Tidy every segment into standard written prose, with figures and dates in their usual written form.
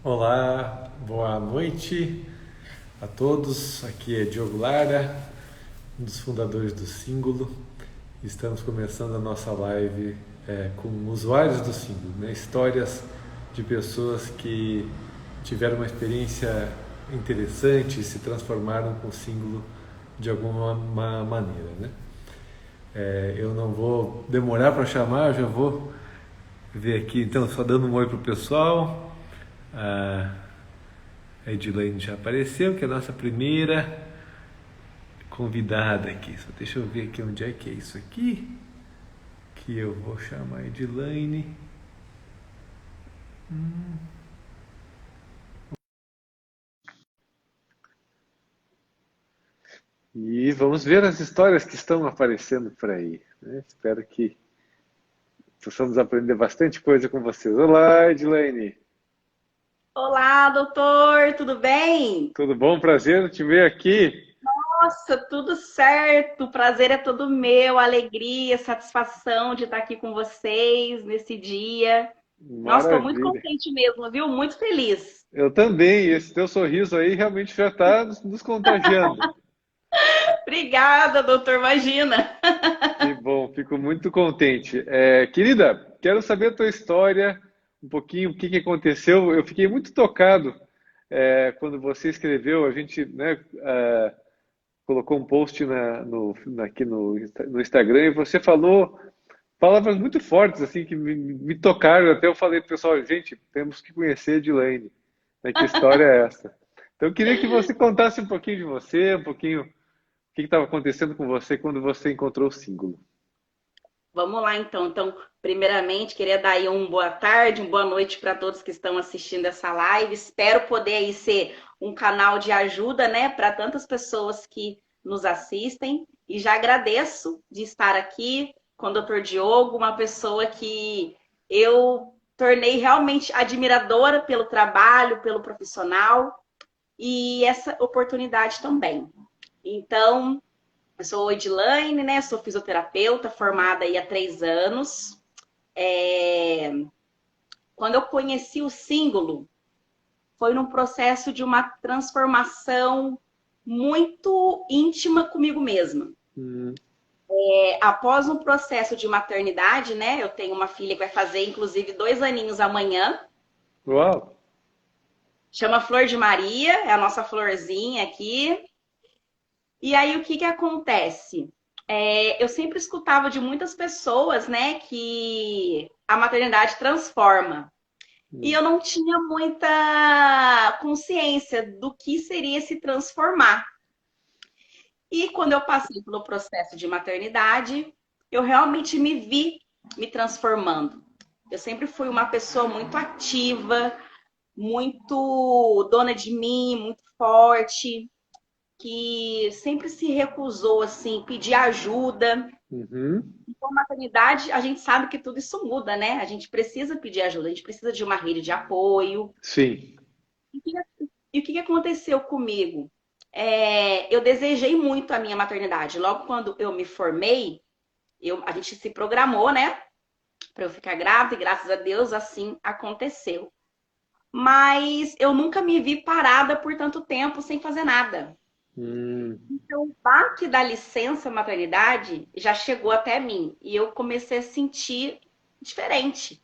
Olá, boa noite a todos. Aqui é Diogo Lara, um dos fundadores do Símbolo. Estamos começando a nossa live com usuários do Símbolo, né? Histórias de pessoas que tiveram uma experiência interessante e se transformaram com o Símbolo de alguma maneira, né? Eu não vou demorar para chamar, eu já vou ver aqui, então, só dando um oi pro pessoal. A Edilene já apareceu, que é a nossa primeira convidada aqui. Só deixa eu ver aqui onde é que é isso aqui. Que eu vou chamar a Edilene. E vamos ver as histórias que estão aparecendo por aí, né? Espero que possamos aprender bastante coisa com vocês. Olá, Edilene. Olá, doutor, tudo bem? Tudo bom? Prazer te ver aqui. Nossa, tudo certo. O prazer é todo meu, alegria, satisfação de estar aqui com vocês nesse dia. Nossa, estou muito Maravilha. contente mesmo, viu? Muito feliz. Eu também. Esse teu sorriso aí realmente já está nos contagiando. Obrigada, doutor, imagina. Que bom, fico muito contente. Querida, quero saber a tua história, um pouquinho o que que aconteceu. Eu fiquei muito tocado quando você escreveu, a gente, né, colocou um post aqui no Instagram e você falou palavras muito fortes, assim, que me tocaram. Até eu falei pro pessoal, gente, temos que conhecer a Edilene, né, que história é essa? Então eu queria que você contasse um pouquinho de você, um pouquinho o que estava acontecendo com você quando você encontrou o símbolo. Vamos lá, então. Então, primeiramente, queria dar aí uma boa tarde, uma boa noite para todos que estão assistindo essa live. Espero poder aí ser um canal de ajuda, né, para tantas pessoas que nos assistem. E já agradeço de estar aqui com o Dr. Diogo, uma pessoa que eu tornei realmente admiradora pelo trabalho, pelo profissional e essa oportunidade também. Então, eu sou Edilane, né? Sou fisioterapeuta, formada aí há 3 anos. É, Quando eu conheci o símbolo, foi num processo de uma transformação muito íntima comigo mesma. Hum, Após um processo de maternidade, né? Eu tenho uma filha que vai fazer, inclusive, 2 aninhos amanhã. uau! Chama Flor de Maria, é a nossa florzinha aqui. E aí, o que que acontece? Eu sempre escutava de muitas pessoas, né, que a maternidade transforma. E Hum, eu não tinha muita consciência do que seria se transformar. E quando eu passei pelo processo de maternidade, eu realmente me vi me transformando. Eu sempre fui uma pessoa muito ativa, muito dona de mim, muito forte, que sempre se recusou assim pedir ajuda. uhum, Com a maternidade, a gente sabe que tudo isso muda, né? A gente precisa pedir ajuda, a gente precisa de uma rede de apoio. sim. E o que aconteceu comigo? Eu desejei muito a minha maternidade. Logo quando eu me formei, a gente se programou, né? Para eu ficar grávida, e graças a Deus assim aconteceu. Mas eu nunca me vi parada por tanto tempo sem fazer nada. Hum, Então, o baque da licença maternidade já chegou até mim e eu comecei a sentir diferente,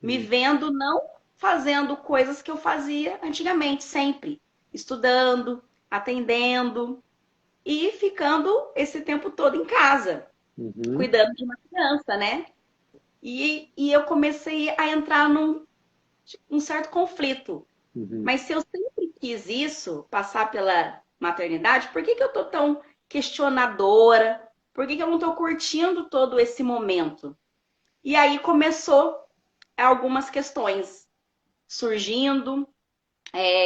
me hum, vendo não fazendo coisas que eu fazia antigamente, sempre, estudando, atendendo e ficando esse tempo todo em casa, uhum, cuidando de uma criança, né? E eu comecei a entrar num certo conflito. uhum, Mas se eu sempre quis isso, passar pela maternidade, por que que eu tô tão questionadora? Por que que eu não tô curtindo todo esse momento? E aí começou algumas questões surgindo.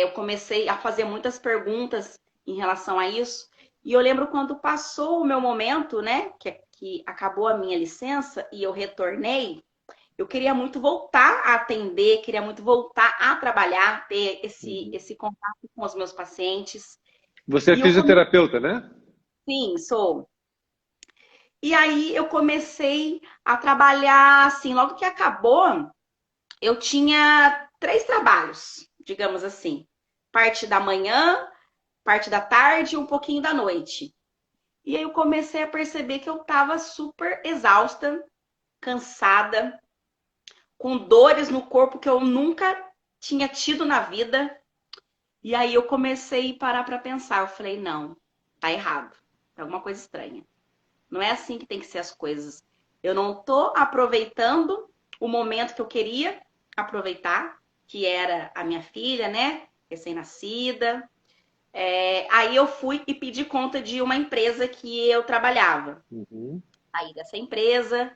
Eu comecei a fazer muitas perguntas em relação a isso. E eu lembro quando passou o meu momento, né, que acabou a minha licença e eu retornei, eu queria muito voltar a atender, queria muito voltar a trabalhar, ter esse, uhum. esse contato com os meus pacientes. Você é E eu comecei, fisioterapeuta, né? sim, sou. E aí eu comecei a trabalhar, assim, logo que acabou, eu tinha 3 trabalhos. digamos assim. Parte da manhã, parte da tarde e um pouquinho da noite. E aí eu comecei a perceber que eu estava super exausta, cansada, com dores no corpo que eu nunca tinha tido na vida. E aí eu comecei a parar para pensar. Eu falei, não, tá errado. Tá alguma coisa estranha. Não é assim que tem que ser as coisas. Eu não tô aproveitando o momento que eu queria aproveitar, que era a minha filha, né? Recém-nascida. Aí eu fui e pedi conta de uma empresa que eu trabalhava. Uhum. Aí dessa empresa.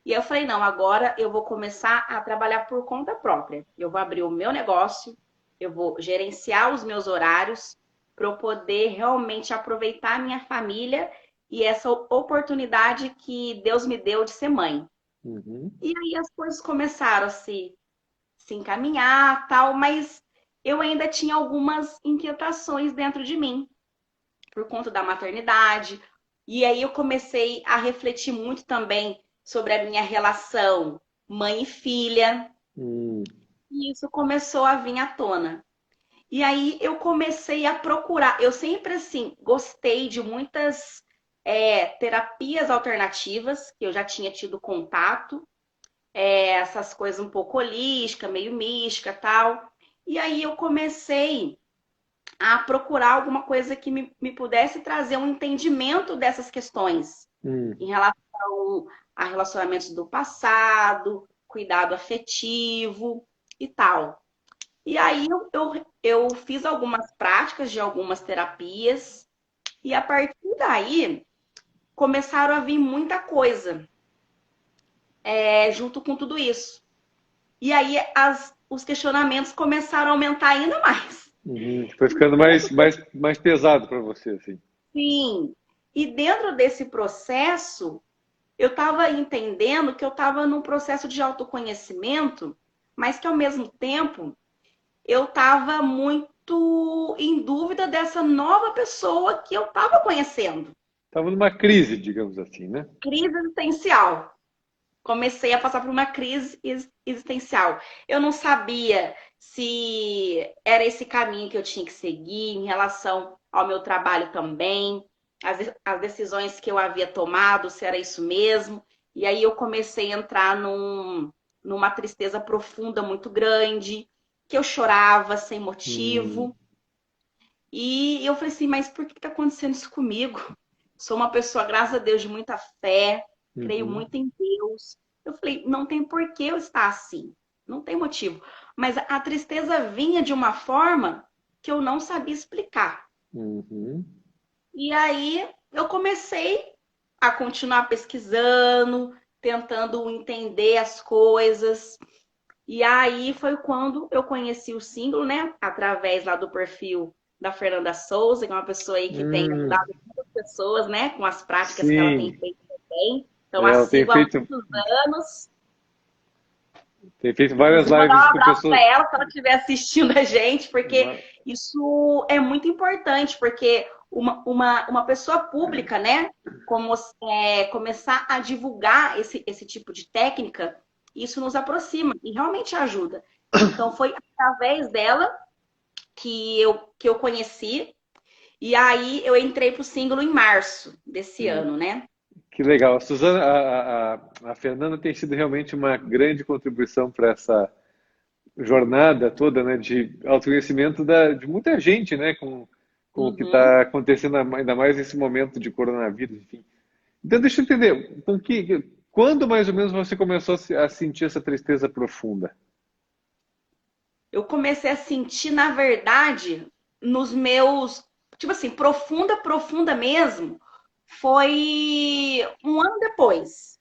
E eu falei, não, agora eu vou começar a trabalhar por conta própria. Eu vou abrir o meu negócio, eu vou gerenciar os meus horários para eu poder realmente aproveitar a minha família e essa oportunidade que Deus me deu de ser mãe. Uhum. E aí as coisas começaram a se encaminhar, tal, mas eu ainda tinha algumas inquietações dentro de mim por conta da maternidade. E aí eu comecei a refletir muito também sobre a minha relação mãe e filha. Hum. E isso começou a vir à tona. E aí eu comecei a procurar. Eu sempre, assim, gostei de muitas terapias alternativas, que eu já tinha tido contato, essas coisas um pouco holística, meio mística tal. E aí eu comecei a procurar alguma coisa que me pudesse trazer um entendimento dessas questões Hum. em relação a relacionamentos do passado, cuidado afetivo e tal. E aí eu fiz algumas práticas de algumas terapias e a partir daí começaram a vir muita coisa junto com tudo isso. E aí os questionamentos começaram a aumentar ainda mais. Uhum. Foi ficando mais pesado para você, assim. Sim. E dentro desse processo, eu estava entendendo que eu estava num processo de autoconhecimento, mas que ao mesmo tempo eu estava muito em dúvida dessa nova pessoa que eu estava conhecendo. Estava numa crise, digamos assim, né? Crise existencial. Comecei a passar por uma crise existencial. Eu não sabia se era esse caminho que eu tinha que seguir em relação ao meu trabalho também, as decisões que eu havia tomado, se era isso mesmo. E aí eu comecei a entrar numa tristeza profunda muito grande, que eu chorava sem Hum. motivo. E eu falei assim, mas por que está acontecendo isso comigo? Sou uma pessoa, graças a Deus, de muita fé, creio Uhum. muito em Deus. Eu falei, não tem por que eu estar assim, não tem motivo. Mas a tristeza vinha de uma forma que eu não sabia explicar. Uhum. E aí eu comecei a continuar pesquisando, tentando entender as coisas. E aí foi quando eu conheci o símbolo, né? Através lá do perfil da Fernanda Souza, que é uma pessoa aí que tem Hum. ajudado muitas pessoas, né? Com as práticas que ela tem Sim. feito também. Então, a Ela sigo há muitos anos. tem feito várias Inclusive, mandar um lives com abraço para pessoas. ela, se ela estiver assistindo a gente, porque isso é muito importante, porque uma pessoa pública, né? Como começar a divulgar esse tipo de técnica, isso nos aproxima e realmente ajuda. Então, foi através dela que eu conheci. E aí eu entrei pro símbolo em março desse ano, né? Que legal. A Suzana, a Fernanda tem sido realmente uma grande contribuição para essa jornada toda, né, de autoconhecimento de muita gente, né, com o que Uhum. está acontecendo ainda mais nesse momento de coronavírus, enfim. Então, deixa eu entender, quando mais ou menos você começou a sentir essa tristeza profunda? Eu comecei a sentir, na verdade, nos meus, tipo assim, profunda, profunda mesmo, foi um ano depois.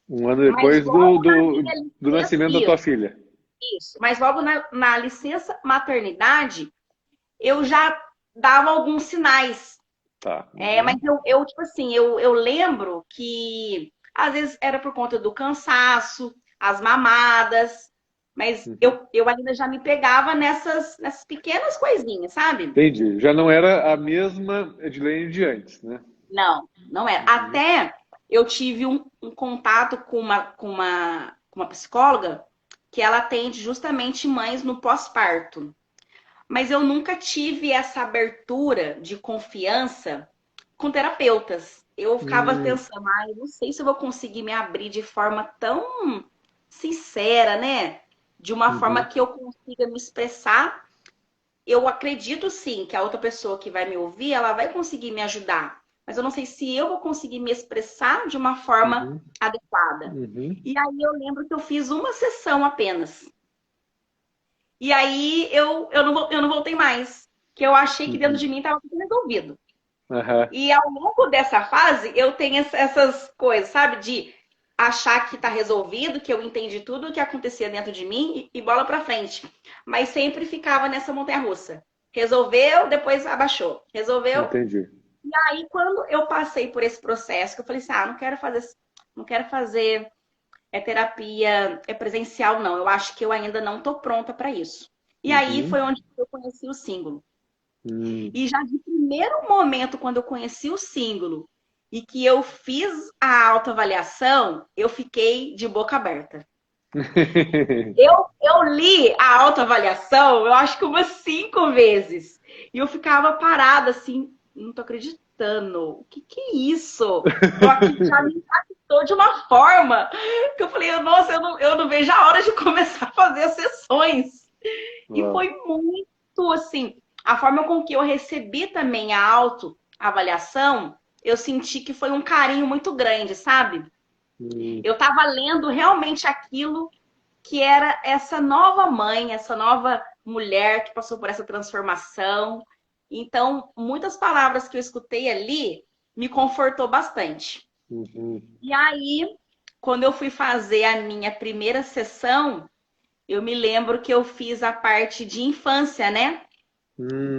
Um ano Mas depois logo na minha do licença, nascimento da tua filha. isso. Mas logo na licença maternidade, eu já dava alguns sinais. Tá. Mas Uhum. eu tipo assim, eu lembro que às vezes era por conta do cansaço, as mamadas, mas Uhum. eu ainda já me pegava nessas pequenas coisinhas, sabe? Entendi. Já não era a mesma Edilene de antes, né? Não, não era. Uhum. Até eu tive um contato com uma psicóloga que ela atende justamente mães no pós-parto. mas eu nunca tive essa abertura de confiança com terapeutas. Eu ficava Hum, pensando, eu não sei se eu vou conseguir me abrir de forma tão sincera, né? De uma forma uhum, que eu consiga me expressar. Eu acredito sim que a outra pessoa que vai me ouvir, ela vai conseguir me ajudar. Mas eu não sei se eu vou conseguir me expressar de uma forma uhum, adequada. uhum, E aí eu lembro que eu fiz uma sessão apenas. E aí eu não voltei mais. Que eu achei que dentro uhum, de mim estava tudo resolvido. aham, E ao longo dessa fase, eu tenho essas coisas, sabe? De achar que tá resolvido, que eu entendi tudo o que acontecia dentro de mim e bola pra frente. Mas sempre ficava nessa montanha-russa. Resolveu, depois abaixou. Resolveu. entendi. Aí, quando eu passei por esse processo, que eu falei assim, não quero fazer terapia presencial, não. Eu acho que eu ainda não tô pronta para isso. E aí Uhum, foi onde eu conheci o símbolo. hum. E já de primeiro momento, quando eu conheci o símbolo e que eu fiz a autoavaliação, eu fiquei de boca aberta. Eu li a autoavaliação, eu acho que umas 5 vezes. E eu ficava parada assim, não tô acreditando. O que é isso? Eu aqui já me impactou de uma forma que eu falei, nossa, eu não vejo a hora de começar a fazer as sessões. E Uau. foi muito assim, a forma com que eu recebi também a autoavaliação, eu senti que foi um carinho muito grande, sabe? Hum, Eu estava lendo realmente aquilo que era essa nova mãe, essa nova mulher que passou por essa transformação. Então, muitas palavras que eu escutei ali me confortou bastante. uhum, E aí, quando eu fui fazer a minha primeira sessão, eu me lembro que eu fiz a parte de infância, né?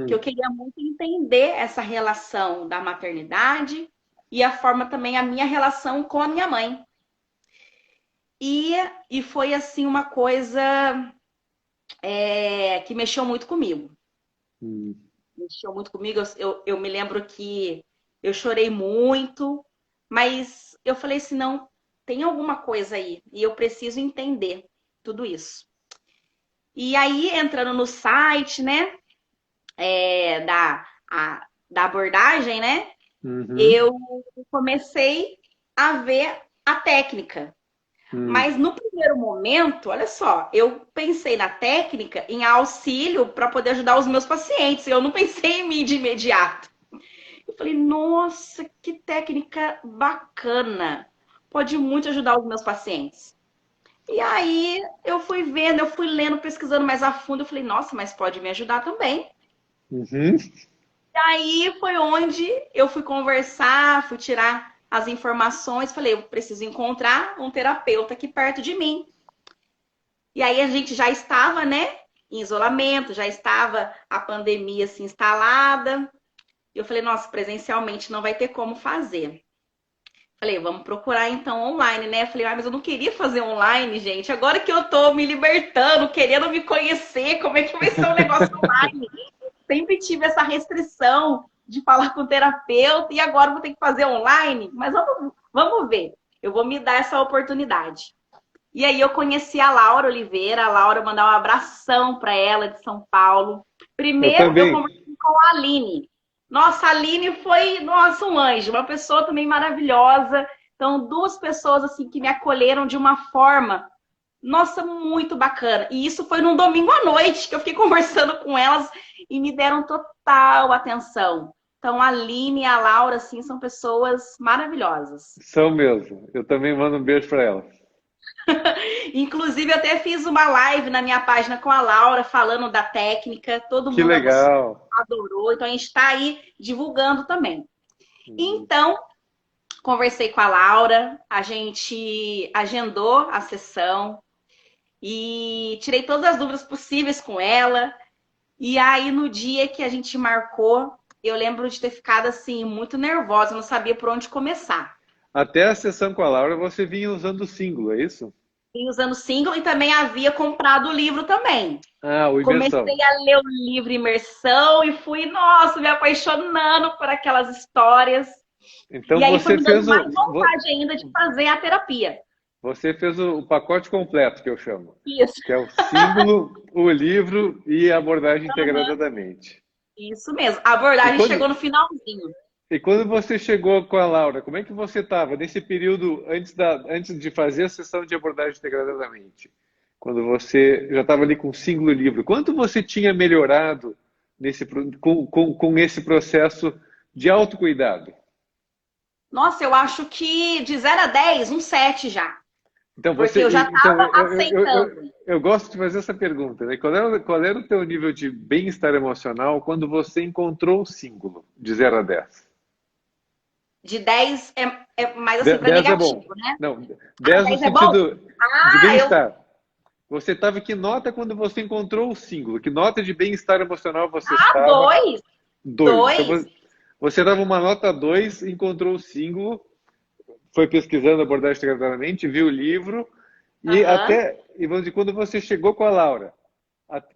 Que eu hum. queria muito entender essa relação da maternidade e a forma também a minha relação com a minha mãe. E, e foi assim uma coisa que mexeu muito comigo. Hum. Mexeu muito comigo. Eu me lembro que eu chorei muito, mas eu falei assim, não, tem alguma coisa aí e eu preciso entender tudo isso. E aí, entrando no site, né, da abordagem, né, Uhum. eu comecei a ver a técnica. Hum. Mas no primeiro momento, olha só, eu pensei na técnica em auxílio para poder ajudar os meus pacientes. Eu não pensei em mim de imediato. Eu falei, nossa, que técnica bacana. Pode muito ajudar os meus pacientes. E aí eu fui vendo, eu fui lendo, pesquisando mais a fundo. Eu falei, nossa, mas pode me ajudar também. Uhum. Aí foi onde eu fui conversar, fui tirar as informações. Falei, eu preciso encontrar um terapeuta aqui perto de mim. E aí a gente já estava, né, em isolamento, já estava a pandemia assim instalada. E eu falei, nossa, presencialmente não vai ter como fazer. Falei, vamos procurar então online, né? Falei, mas eu não queria fazer online, gente. Agora que eu tô me libertando, querendo me conhecer, como é que vai ser um negócio online? Sempre tive essa restrição de falar com o terapeuta e agora vou ter que fazer online. Mas vamos ver. Eu vou me dar essa oportunidade. E aí eu conheci a Laura Oliveira, a Laura mandar um abração para ela de São Paulo. Eu Primeiro eu também. conversei com a Aline. Nossa, a Aline foi, nossa, um anjo, uma pessoa também maravilhosa. Então, duas pessoas assim que me acolheram de uma forma, nossa, muito bacana. E isso foi num domingo à noite que eu fiquei conversando com elas e me deram total atenção. Então, a Aline e a Laura, assim, são pessoas maravilhosas. São mesmo. Eu também mando um beijo para ela. Inclusive, eu até fiz uma live na minha página com a Laura, falando da técnica. Todo Que mundo legal. adorou. Então, a gente está aí divulgando também. Uhum. Então, conversei com a Laura, a gente agendou a sessão e tirei todas as dúvidas possíveis com ela. E aí, no dia que a gente marcou, eu lembro de ter ficado assim, muito nervosa, não sabia por onde começar. Até a sessão com a Laura você vinha usando o símbolo, é isso? Vim usando single e também havia comprado o livro também. Ah, o Comecei imersão. a ler o livro Imersão e fui, nossa, me apaixonando por aquelas histórias. Então E aí foi você me dando fez mais o. vontade ainda de fazer a terapia. Você fez o pacote completo, que eu chamo, Isso. que é o símbolo, o livro e a abordagem integrada da mente. Isso mesmo. A E abordagem quando, chegou no finalzinho. e quando você chegou com a Laura, como é que você estava nesse período antes de fazer a sessão de abordagem integrada da mente? Quando você já estava ali com o símbolo livro, quanto você tinha melhorado com esse processo de autocuidado? Nossa, eu acho que de 0 a 10, um 7 já. Então, Porque eu já então estava aceitando. eu gosto de fazer essa pergunta, né? Qual era o teu nível de bem-estar emocional quando você encontrou o símbolo de 0 a 10? De 10 é mais assim para 10 é bom. negativo, né? Não, Ah, 10 no 10 é bom? sentido de Ah, eu. bem-estar. Você estava, que nota quando você encontrou o símbolo? Que nota de bem-estar emocional você Ah, estava? 2. 2. Então 2. você dava uma nota 2, encontrou o símbolo, foi pesquisando a abordagem integralmente, viu o livro, Aham. e vamos dizer, quando você chegou com a Laura,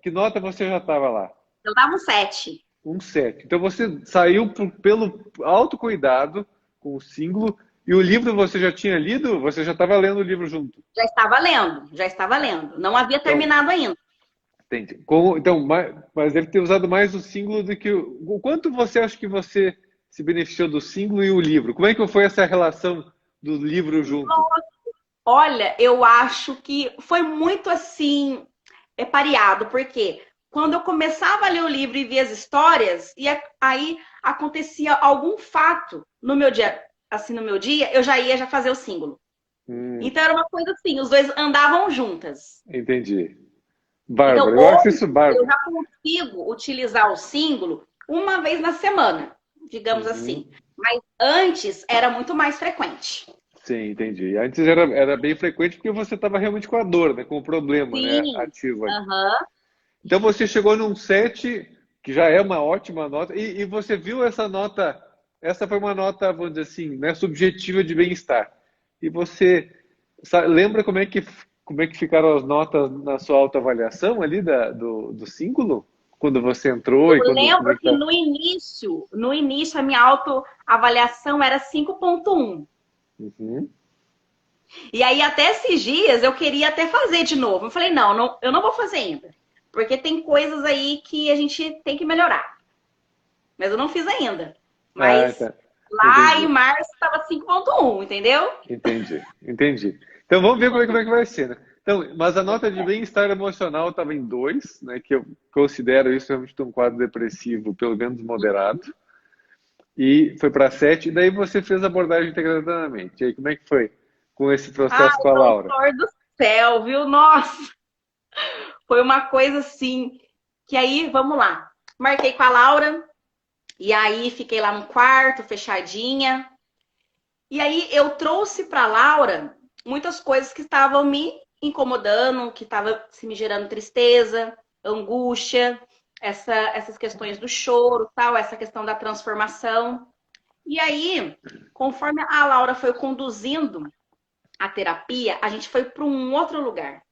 que nota você já estava lá? Eu dava um 7. Um 7. Então você saiu pelo autocuidado com o símbolo, e o livro você já tinha lido? Você já estava lendo o livro junto? Já estava lendo, já estava lendo. Não havia Então, terminado ainda. entende? Então, mas deve ter usado mais o símbolo do que o quanto você acha que você se beneficiou do símbolo e o livro? Como é que foi essa relação do livro junto? Olha, eu acho que foi muito assim, pareado, porque quando eu começava a ler o livro e ver as histórias, e aí acontecia algum fato no meu dia, assim, no meu dia, eu já ia fazer o símbolo. Hum, Então era uma coisa assim, os dois andavam juntas. entendi. Então Bárbaro, eu acho hoje isso eu bárbaro. já consigo utilizar o símbolo uma vez na semana, digamos Uhum. assim. Mas antes era muito mais frequente. Sim, entendi. Antes era bem frequente porque você estava realmente com a dor, né? Com o problema, né? Sim. Ativo ali. Aham. Então você chegou num 7, que já é uma ótima nota, e você viu essa nota, essa foi uma nota, vamos dizer assim, né, subjetiva de bem-estar. E você lembra como é que ficaram as notas na sua autoavaliação ali do símbolo? Quando você entrou Eu e como é lembro que que tá? no início a minha autoavaliação era 5,1. Uhum. E aí até esses dias eu queria até fazer de novo. Eu falei, não, não, eu não vou fazer ainda. Porque tem coisas aí que a gente tem que melhorar. Mas eu não fiz ainda. Ah, Mas tá. lá em Entendi. março estava 5,1, entendeu? Entendi. Então vamos ver como é que vai ser, né? Então, mas a nota de bem-estar emocional estava em 2, né? Que eu considero isso realmente um quadro depressivo, pelo menos moderado. E foi para 7, e daí você fez a abordagem integradamente. E aí, como é que foi com esse Ai, processo com a Laura? doutor do céu, viu? Nossa, foi uma coisa assim. Que aí, vamos lá. Marquei com a Laura, e aí fiquei lá no quarto, fechadinha. E aí eu trouxe para Laura muitas coisas que estavam me incomodando, que estavam se me gerando tristeza, angústia, essas questões do choro, tal, essa questão da transformação. E aí, conforme a Laura foi conduzindo a terapia, a gente foi para um outro lugar.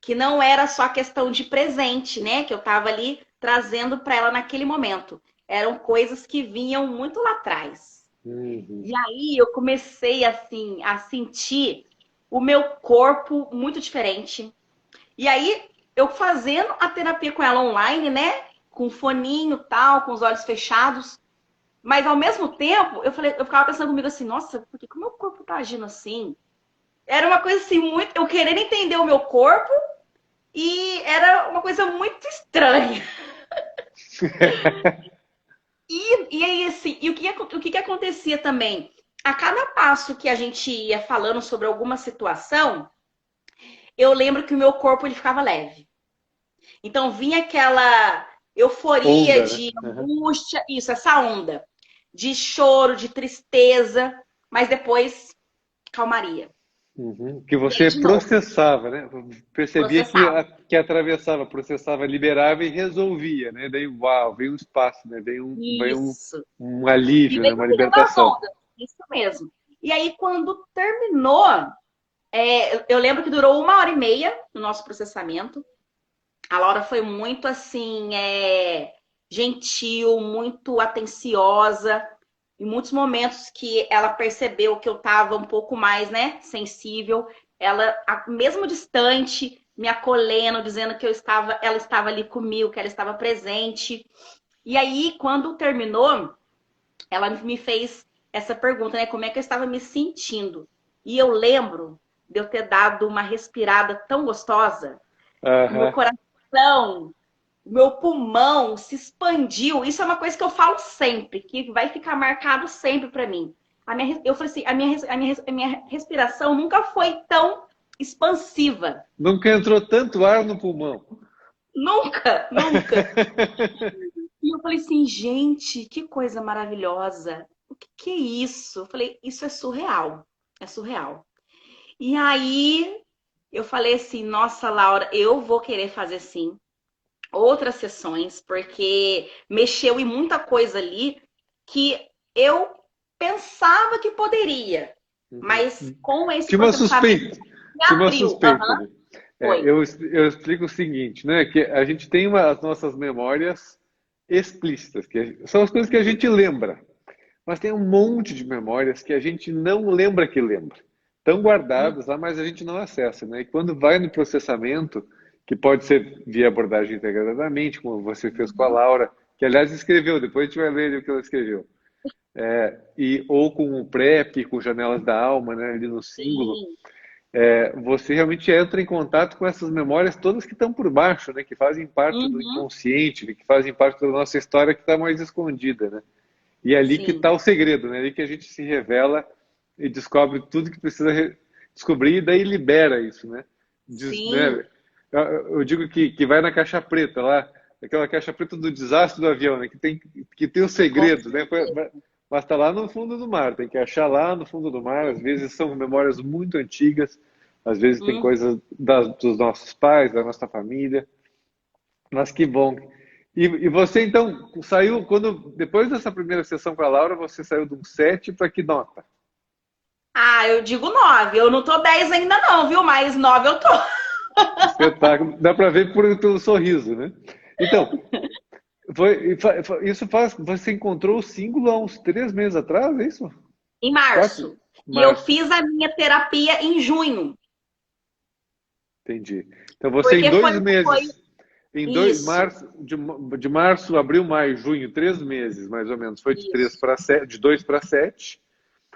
Que não era só a questão de presente, né? Que eu estava ali trazendo para ela naquele momento. Eram coisas que vinham muito lá atrás. Uhum. E aí eu comecei assim a sentir o meu corpo muito diferente. E aí eu fazendo a terapia com ela online, né? Com foninho, tal, com os olhos fechados. Mas ao mesmo tempo, eu ficava pensando comigo assim, nossa, por que o meu corpo tá agindo assim? Era uma coisa assim, muito. Eu querendo entender o meu corpo e era uma coisa muito estranha. E aí, assim, e o que acontecia também? A cada passo que a gente ia falando sobre alguma situação, eu lembro que o meu corpo ele ficava leve. Então vinha aquela euforia Onda, né? de Uhum. angústia, isso, essa onda de choro, de tristeza, mas depois calmaria. Uhum. Que E aí você de novo, processava, né? Percebia processava. que atravessava, processava, liberava e resolvia, né? Daí, uau, veio um espaço, né? Isso. Um E alívio, né? veio Uma tirando as libertação. ondas. Isso mesmo. E aí, quando terminou, eu lembro que durou 1 hora e meia no nosso processamento. A Laura foi muito assim, gentil, muito atenciosa, Em muitos momentos que ela percebeu que eu estava um pouco mais, né, sensível, ela, mesmo distante, me acolhendo, dizendo que ela estava ali comigo, que ela estava presente. E aí, quando terminou, ela me fez essa pergunta, né, como é que eu estava me sentindo? E eu lembro de eu ter dado uma respirada tão gostosa, o meu Aham. coração, o meu pulmão se expandiu. Isso é uma coisa que eu falo sempre, que vai ficar marcado sempre para mim. Eu falei assim, a minha respiração nunca foi tão expansiva. Nunca entrou tanto ar no pulmão. Nunca, nunca. E eu falei assim, gente, que coisa maravilhosa. O que é isso? Eu falei, isso é surreal. É surreal. E aí eu falei assim, nossa, Laura, eu vou querer fazer sim outras sessões, porque mexeu em muita coisa ali que eu pensava que poderia, mas Uhum. com esse Tinha uma processamento suspeita. me Tinha uma abriu. suspeita, né? Foi. Eu explico o seguinte, né? Que a gente tem as nossas memórias explícitas, que são as coisas que a gente lembra. Mas tem um monte de memórias que a gente não lembra que lembra. Estão guardadas lá, mas a gente não acessa, né? E quando vai no processamento, que pode ser via abordagem integrada da mente, como você fez com a Uhum. Laura, que aliás escreveu, depois a gente vai ler o que ela escreveu. Ou com o PrEP, com Janelas da Alma, né, ali no símbolo, Sim. você realmente entra em contato com essas memórias todas que estão por baixo, né, que fazem parte do Uhum. inconsciente, que fazem parte da nossa história que está mais escondida, né? E é ali que Sim. está o segredo, né? É ali que a gente se revela e descobre tudo que precisa descobrir e daí libera isso, né? Sim. Né? Eu digo que vai na caixa preta lá, aquela caixa preta do desastre do avião, né? Que tem os Com segredos, né? certeza. Mas está lá no fundo do mar, tem que achar lá no fundo do mar. Às vezes são memórias muito antigas, às vezes tem Uhum. coisas dos nossos pais, da nossa família. Mas que bom. E você então saiu quando depois dessa primeira sessão com a Laura, você saiu de um 7 para que nota? Ah, eu digo 9. Eu não tô 10 ainda não, viu? Mas 9 eu tô. Espetáculo. Dá para ver pelo sorriso, né? Então, isso faz. Você encontrou o símbolo há uns 3 meses atrás, é isso? Em 4? março. E eu Março. fiz a minha terapia em junho. Entendi. Então você em Porque dois foi meses, isso. março, de março, abril, maio, junho, 3 meses mais ou menos. Foi de três Isso. para 7, de 2 para 7.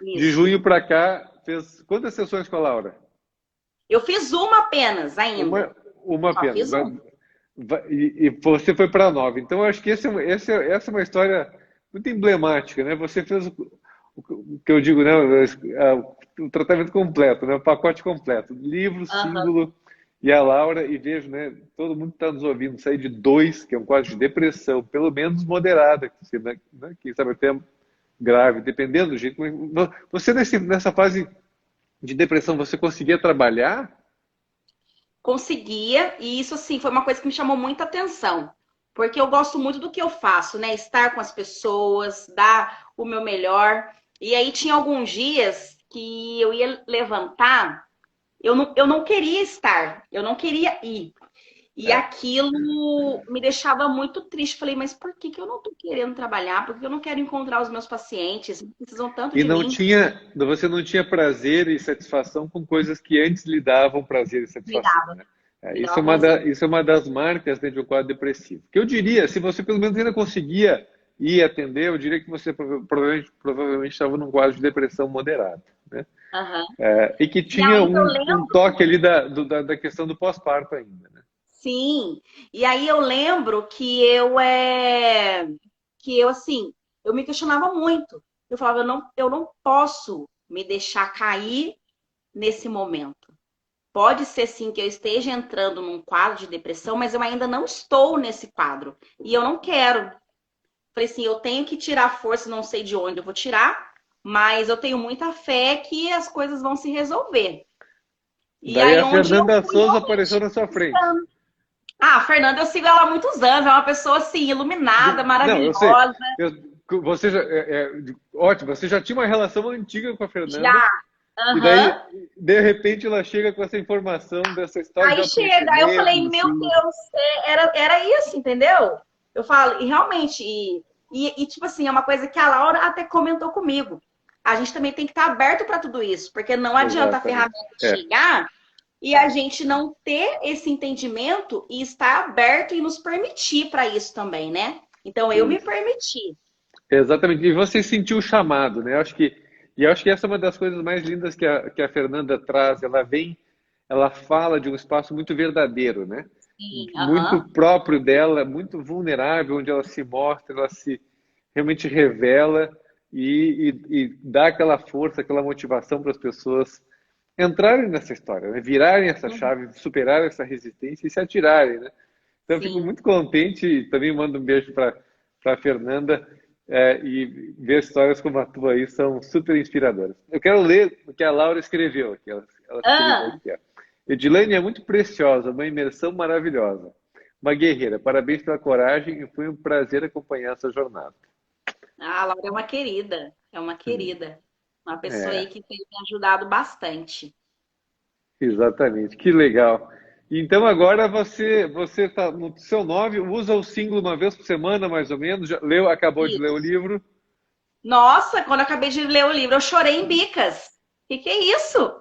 De Isso. junho para cá, fez quantas sessões com a Laura? Eu fiz uma apenas ainda. Uma Só apenas. fiz uma. E você foi para 9. Então, eu acho que essa é uma história muito emblemática, né? Você fez o que eu digo, né? O tratamento completo, né? O pacote completo. Livro, Aham. símbolo e a Laura. E vejo, né? Todo mundo está nos ouvindo sair de 2, que é um quadro de depressão, pelo menos moderada, quem sabe até grave, dependendo do jeito. Mas você, nessa fase de depressão, você conseguia trabalhar? Conseguia, e isso assim foi uma coisa que me chamou muita atenção. Porque eu gosto muito do que eu faço, né? Estar com as pessoas, dar o meu melhor. E aí tinha alguns dias que eu ia levantar, eu não queria estar, eu não queria ir. E É. aquilo me deixava muito triste. Falei, mas por que que eu não tô querendo trabalhar? Por que eu não quero encontrar os meus pacientes? Eles precisam tanto E de mim. você não tinha prazer e satisfação com coisas que antes lhe davam prazer e Me satisfação, dava, né? me dava prazer. Isso é uma das marcas dentro de um quadro depressivo. Que eu diria, se você pelo menos ainda conseguia ir atender, eu diria que você provavelmente estava num quadro de depressão moderada, né? Aham. E que E tinha aí eu um lembro, toque ali da questão do pós-parto ainda, né? sim. E aí eu lembro que eu assim, eu me questionava muito. Eu falava, eu não posso me deixar cair nesse momento. Pode ser sim que eu esteja entrando num quadro de depressão, mas eu ainda não estou nesse quadro. E eu não quero. Falei assim, eu tenho que tirar força, não sei de onde eu vou tirar, mas eu tenho muita fé que as coisas vão se resolver. E Daí aí a onde eu Fernanda fui Souza apareceu realmente na sua frente. buscando. Ah, a Fernanda, eu sigo ela há muitos anos, é uma pessoa assim, iluminada, Não, eu sei. maravilhosa. Você já, ótimo, você já tinha uma relação antiga com a Fernanda, Já, e daí, aham. de repente, ela chega com essa informação dessa história de Aí chega, aí eu autoconhecimento, falei, do meu símbolo. Deus, era isso, entendeu? Eu falo, e realmente, Tipo assim, é uma coisa que a Laura até comentou comigo. A gente também tem que estar aberto para tudo isso, porque não adianta a Exatamente. ferramenta É, chegar e a gente não ter esse entendimento e estar aberto e nos permitir para isso também, né? Então eu me isso. permiti. Exatamente. E você sentiu o chamado, né? Eu acho que essa é uma das coisas mais lindas que a Fernanda traz. Ela vem, ela fala de um espaço muito verdadeiro, né? Sim, Muito aham. próprio dela, muito vulnerável, onde ela se mostra, ela se realmente revela e dá aquela força, aquela motivação para as pessoas entrarem nessa história, né? Virarem essa Uhum. chave, superarem essa resistência e se atirarem, né? Então, eu fico Sim. muito contente e também mando um beijo para a Fernanda, e ver histórias como a tua aí são super inspiradoras. Eu quero ler o que a Laura escreveu aqui. Ela escreveu Ah, aqui, ó. Edilene é muito preciosa, uma imersão maravilhosa. Uma guerreira. Parabéns pela coragem e foi um prazer acompanhar essa jornada. a Laura é uma querida. É uma querida. Uma pessoa aí É, que tem me ajudado bastante. exatamente. Que legal. Então agora você está no seu 9, usa o símbolo uma vez por semana, mais ou menos. Já leu, acabou de ler o Isso. livro. Nossa, quando eu acabei de ler o livro, eu chorei em bicas. Que é isso?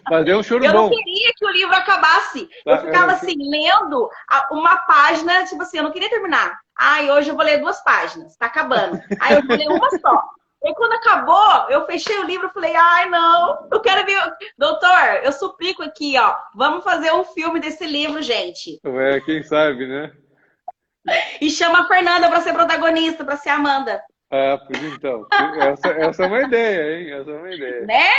Mas é um choro Eu não bom. queria que o livro acabasse. Eu Tá? ficava assim, lendo uma página, tipo assim, eu não queria terminar. Ai, hoje eu vou ler 2 páginas, tá acabando. Aí eu vou ler uma só. E quando acabou, eu fechei o livro e falei, ai, não, eu quero ver. Doutor, eu suplico aqui, ó, vamos fazer um filme desse livro, gente. Quem sabe, né? E chama a Fernanda para ser protagonista, para ser Amanda, Ah, pois então. Essa é uma ideia, hein? Essa é uma ideia. né?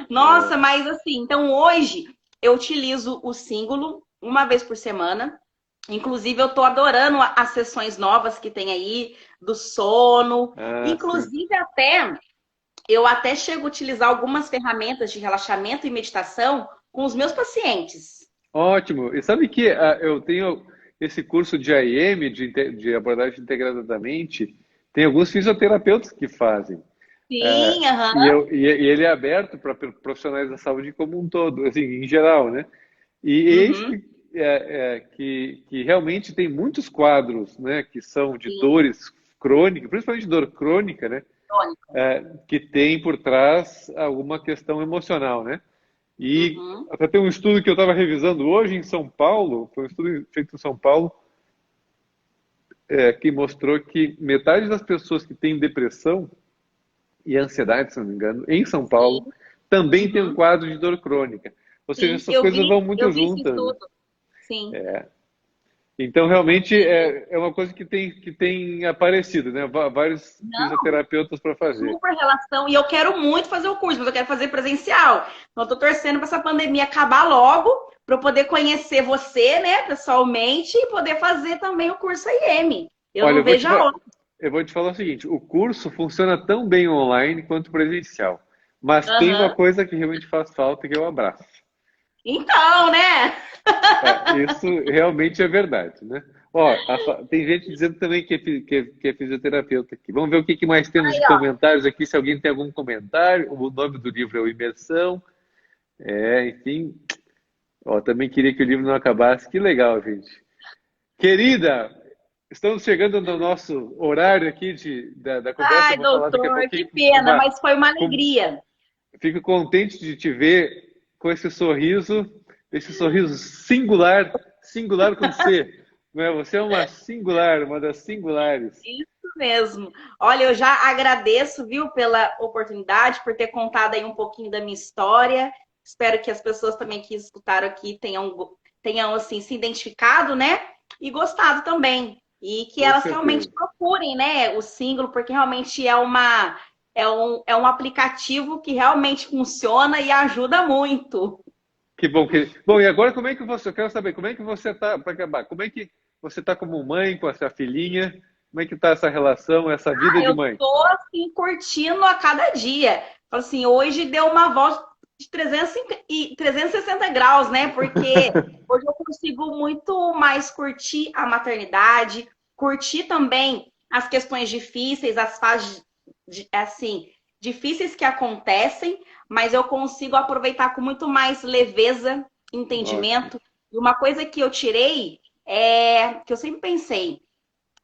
Nossa, É. mas assim, então hoje eu utilizo o símbolo uma vez por semana. Inclusive, eu tô adorando as sessões novas que tem aí, do sono. Ah, sim. Inclusive, eu até chego a utilizar algumas ferramentas de relaxamento e meditação com os meus pacientes. Ótimo. E sabe que eu tenho esse curso de AIM, de abordagem integrada da mente, tem alguns fisioterapeutas que fazem. Sim, aham. E ele é aberto para profissionais da saúde como um todo, assim, em geral, né? E eis Uhum, que realmente tem muitos quadros, né, que são de sim, dores crônicas, principalmente dor crônica, né, crônica. que tem por trás alguma questão emocional, né? E Uhum, até tem um estudo que eu estava revisando hoje em São Paulo, foi um estudo feito em São Paulo, que mostrou que metade das pessoas que têm depressão e ansiedade, se não me engano, em São Paulo, sim, também tem um uhum, quadro de dor crônica. Ou seja, sim. essas coisas vão muito Eu vi esse juntas, né? estudo. Sim. Então, realmente, E é uma coisa que tem aparecido, né? Vários não, fisioterapeutas para fazer. super relação. E eu quero muito fazer o curso, mas eu quero fazer presencial. Então, eu tô torcendo para essa pandemia acabar logo, para eu poder conhecer você, né, pessoalmente, e poder fazer também o curso IM. Eu Olha, não vejo a hora. eu vou te falar o seguinte: o curso funciona tão bem online quanto presencial. Mas tem uma Aham. coisa que realmente faz falta, que é o abraço. Então, né? Isso realmente é verdade, né? Ó, tem gente dizendo também que é fisioterapeuta aqui. Vamos ver o que mais temos Aí, de ó. comentários aqui, se alguém tem algum comentário. O nome do livro é o Imersão. Enfim. Ó, também queria que o livro não acabasse. Que legal, gente. Querida, estamos chegando no nosso horário aqui da conversa. Eu Ai, vou falar daqui a doutor, pouquinho que pena, mas foi uma com- alegria. fico contente de te ver com esse sorriso singular, singular com C. Não é? Você é uma singular, uma das singulares. Isso mesmo. Olha, eu já agradeço, viu, pela oportunidade, por ter contado aí um pouquinho da minha história. Espero que as pessoas também que escutaram aqui tenham assim, se identificado, né? E gostado também. E que Com elas realmente certeza. procurem, né, o símbolo, porque realmente é um aplicativo que realmente funciona e ajuda muito. Que bom que. Bom, e agora como é que você. Eu quero saber como é que você está, para acabar, como é que você está como mãe, com essa filhinha? Como é que está essa relação, essa vida de Eu mãe? tô assim curtindo a cada dia. Falo assim, hoje deu uma volta de 360 graus, né? Porque hoje eu consigo muito mais curtir a maternidade, curtir também as questões difíceis, as fases assim difíceis que acontecem, mas eu consigo aproveitar com muito mais leveza, Ótimo. entendimento. E uma coisa que eu tirei é que eu sempre pensei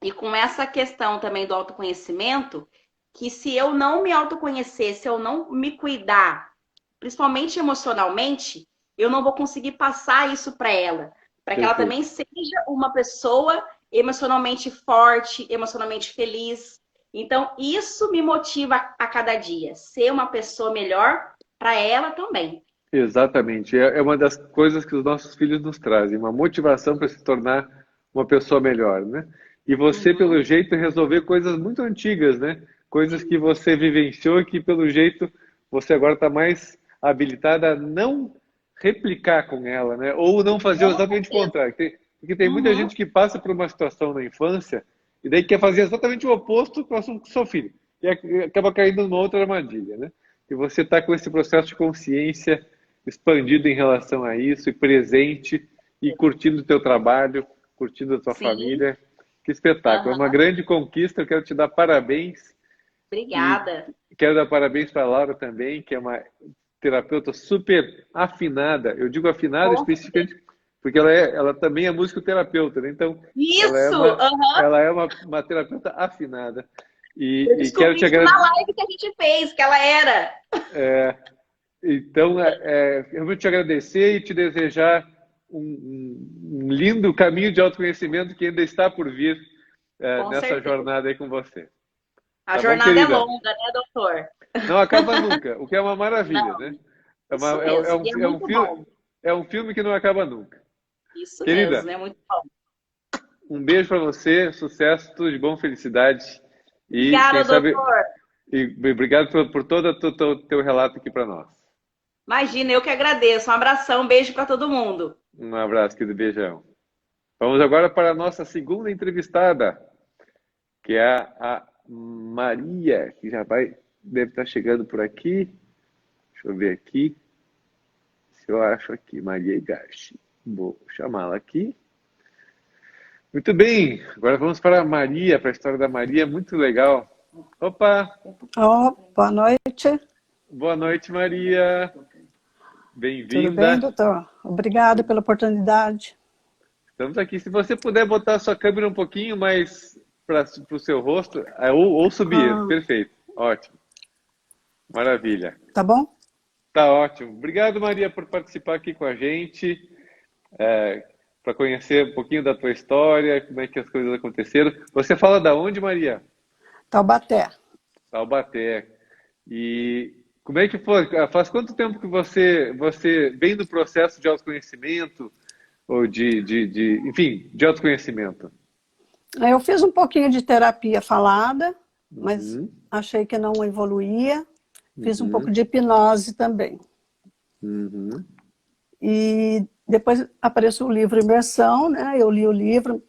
E com essa questão também do autoconhecimento, que se eu não me autoconhecer, se eu não me cuidar, principalmente emocionalmente, eu não vou conseguir passar isso para ela. Para que ela Perfeito. também seja uma pessoa emocionalmente forte, emocionalmente feliz. Então, isso me motiva a cada dia. Ser uma pessoa melhor para ela também. Exatamente. É uma das coisas que os nossos filhos nos trazem, uma motivação para se tornar uma pessoa melhor, né? E você, pelo Uhum. jeito, resolver coisas muito antigas, né? Coisas que você vivenciou e que, pelo jeito, você agora está mais habilitada a não replicar com ela, né? Ou não fazer Com exatamente o certeza. contrário. Porque tem muita Uhum. gente que passa por uma situação na infância e daí quer fazer exatamente o oposto com o seu filho. E acaba caindo numa outra armadilha, né? E você está com esse processo de consciência expandido em relação a isso, e presente, e curtindo o teu trabalho, curtindo a tua Sim. família. Que espetáculo! É uma Uhum. grande conquista, eu quero te dar parabéns, e Obrigada. quero dar parabéns para a Laura também, que é uma terapeuta super afinada. Eu digo afinada Com certeza. especificamente porque ela também é musicoterapeuta, né? Então ela é Isso! uma, Uhum. ela é uma terapeuta afinada. Eu E quero descobri te isso na agradecer. live que a gente fez, que ela era. Então, eu vou te agradecer e te desejar um lindo caminho de autoconhecimento que ainda está por vir Com nessa certeza. jornada aí com você. A Tá bom, jornada é querida? longa, né, doutor? Não acaba nunca, o que é uma maravilha, Não, né? isso mesmo. E é muito bom. É um filme que não acaba nunca. Isso Querida, mesmo, é muito bom. um beijo para você, sucesso, tudo de bom, felicidade. E quem Obrigada, sabe, doutor. obrigado por todo o teu relato aqui para nós. Imagina, eu que agradeço. Um abração, um beijo para todo mundo. Um abraço, querido, beijão. Vamos agora para a nossa segunda entrevistada, que é a Maria, que deve estar chegando por aqui. Deixa eu ver aqui, se eu acho aqui, Maria Igashi. Vou chamá-la aqui. Muito bem, agora vamos para a Maria, para a história da Maria, muito legal. Opa, Oh, boa noite. boa noite, Maria. Tudo bem, Bem-vinda. doutor? Obrigada pela oportunidade. Estamos aqui. Se você puder botar a sua câmera um pouquinho mais para o seu rosto, ou subir, Ah, perfeito, ótimo, maravilha. tá bom? Tá ótimo. Obrigado, Maria, por participar aqui com a gente, para conhecer um pouquinho da tua história, como é que as coisas aconteceram. Você fala da onde, Maria? Taubaté. Taubaté. E como é que foi? Faz quanto tempo que você vem do processo de autoconhecimento, ou enfim, de autoconhecimento? Eu fiz um pouquinho de terapia falada, mas Uhum, achei que não evoluía. Fiz um pouco uhum, de hipnose também. uhum. E depois apareceu o livro Imersão, né? Eu li o livro,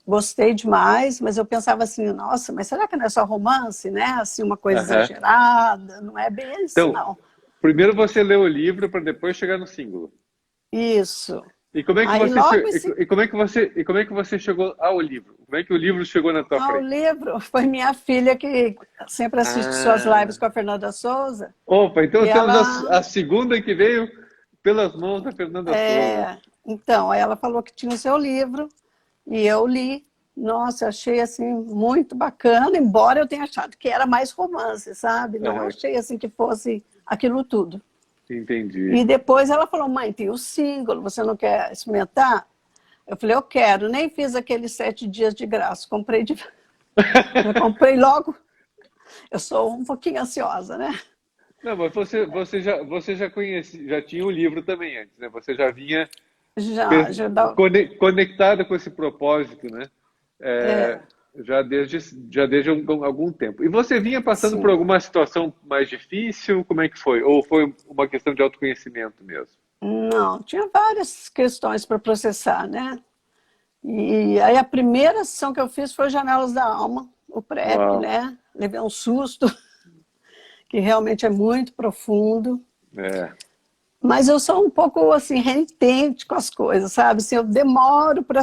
gostei demais, mas eu pensava assim, nossa, mas será que não é só romance, né? Assim, uma coisa Aham. exagerada, não é bem isso, Então, não. primeiro você lê o livro para depois chegar no símbolo. Isso. E como é que Aí você che- logo em seguida, e como é que você chegou ao livro? Como é que o livro chegou na tua o frente? livro foi minha filha que sempre assiste suas lives Ah, com a Fernanda Souza. opa, então E temos ela, a segunda que veio pelas mãos da Fernanda Souza. então, aí ela falou que tinha o seu livro e eu li. Nossa, achei assim muito bacana, embora eu tenha achado que era mais romance, sabe? Não Aham, achei assim que fosse aquilo tudo. entendi. E depois ela falou, mãe, tem o single, você não quer experimentar? Eu falei, eu quero. Nem fiz aqueles 7 dias de graça, comprei já comprei logo. Eu sou um pouquinho ansiosa, né? Não, mas você já conhece, já tinha o livro também antes, né? Você já vinha Já dá. conectada com esse propósito, né? É, É, já desde algum tempo. E você vinha passando por sim. alguma situação mais difícil? Como é que foi? Ou foi uma questão de autoconhecimento mesmo? Não, tinha várias questões para processar, né? E aí a primeira sessão que eu fiz foi Janelas da Alma, o PrEP, Uau, né? Levei um susto, que realmente é muito profundo. é. Mas eu sou um pouco, assim, renitente com as coisas, sabe? Assim, eu demoro para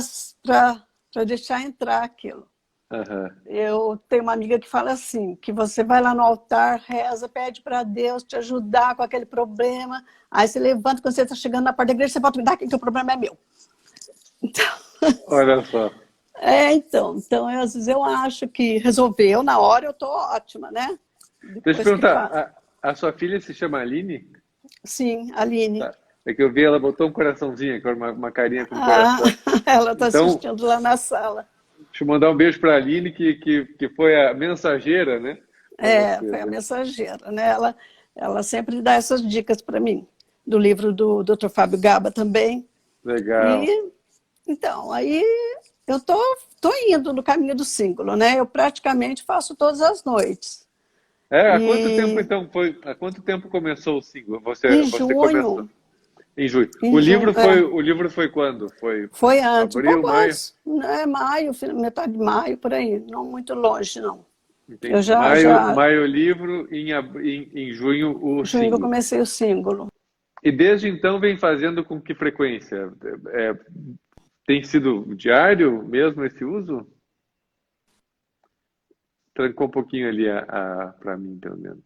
deixar entrar aquilo. Aham. Eu tenho uma amiga que fala assim, que você vai lá no altar, reza, pede para Deus te ajudar com aquele problema, aí você levanta, quando você está chegando na porta da igreja, você volta, me dá que o problema é meu. Então, Olha só. Então, às vezes eu acho que resolveu, na hora eu tô ótima, né? Deixa eu Depois que perguntar, a sua filha se chama Aline? Sim, Aline. Tá. É que eu vi, ela botou um coraçãozinho, aqui, uma carinha com um Ah, coração. ela está Então, assistindo lá na sala. deixa eu mandar um beijo para a Aline, que foi a mensageira, né? Para você, Foi a né? mensageira, né? Ela sempre dá essas dicas para mim, do livro do Dr. Fábio Gaba também. Legal. E então, aí eu tô indo no caminho do símbolo, né? Eu praticamente faço todas as noites. Há quanto tempo E então foi? Há quanto tempo começou o single? em Você começou junho, em julho. em junho, O livro foi quando? Foi foi antes, um abril, pouco maio? antes, né? Maio, metade de maio, por aí, não muito longe, não. Eu Entendi. Maio o livro, em junho o junho eu single. comecei o símbolo. E desde então vem fazendo com que frequência? Tem sido diário mesmo esse uso? Trancou um pouquinho ali para mim, pelo menos.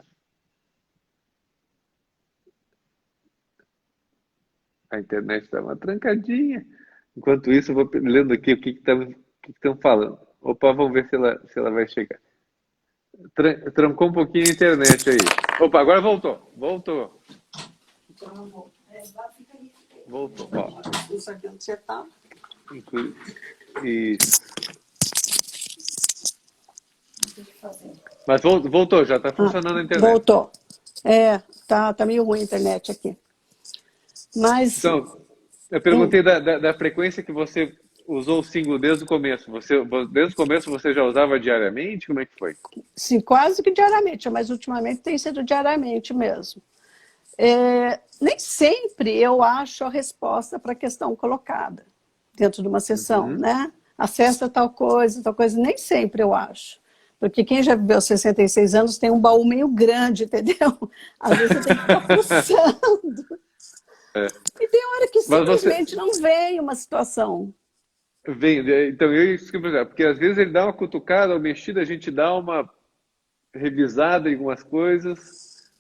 A internet dá uma trancadinha. Enquanto isso, eu vou lendo aqui o que estão falando. Opa, vamos ver se ela vai chegar. Trancou um pouquinho a internet aí. Opa, agora voltou. Voltou. Voltou. Ó. Isso aqui onde você está. Isso. Mas voltou, já está funcionando a internet. Voltou. Tá meio ruim a internet aqui. Mas Então, eu perguntei da frequência que você usou o single desde o começo. Desde o começo você já usava diariamente? Como é que foi? sim, quase que diariamente, mas ultimamente tem sido diariamente mesmo. Nem sempre eu acho a resposta para a questão colocada dentro de uma sessão, né? Acessa tal coisa, nem sempre eu acho. Porque quem já viveu 66 anos tem um baú meio grande, entendeu? Às vezes você tem que ficar fuçando. E tem hora que simplesmente não vem uma situação. Então, isso que eu pergunto, porque às vezes ele dá uma cutucada, uma mexida, a gente dá uma revisada em algumas coisas,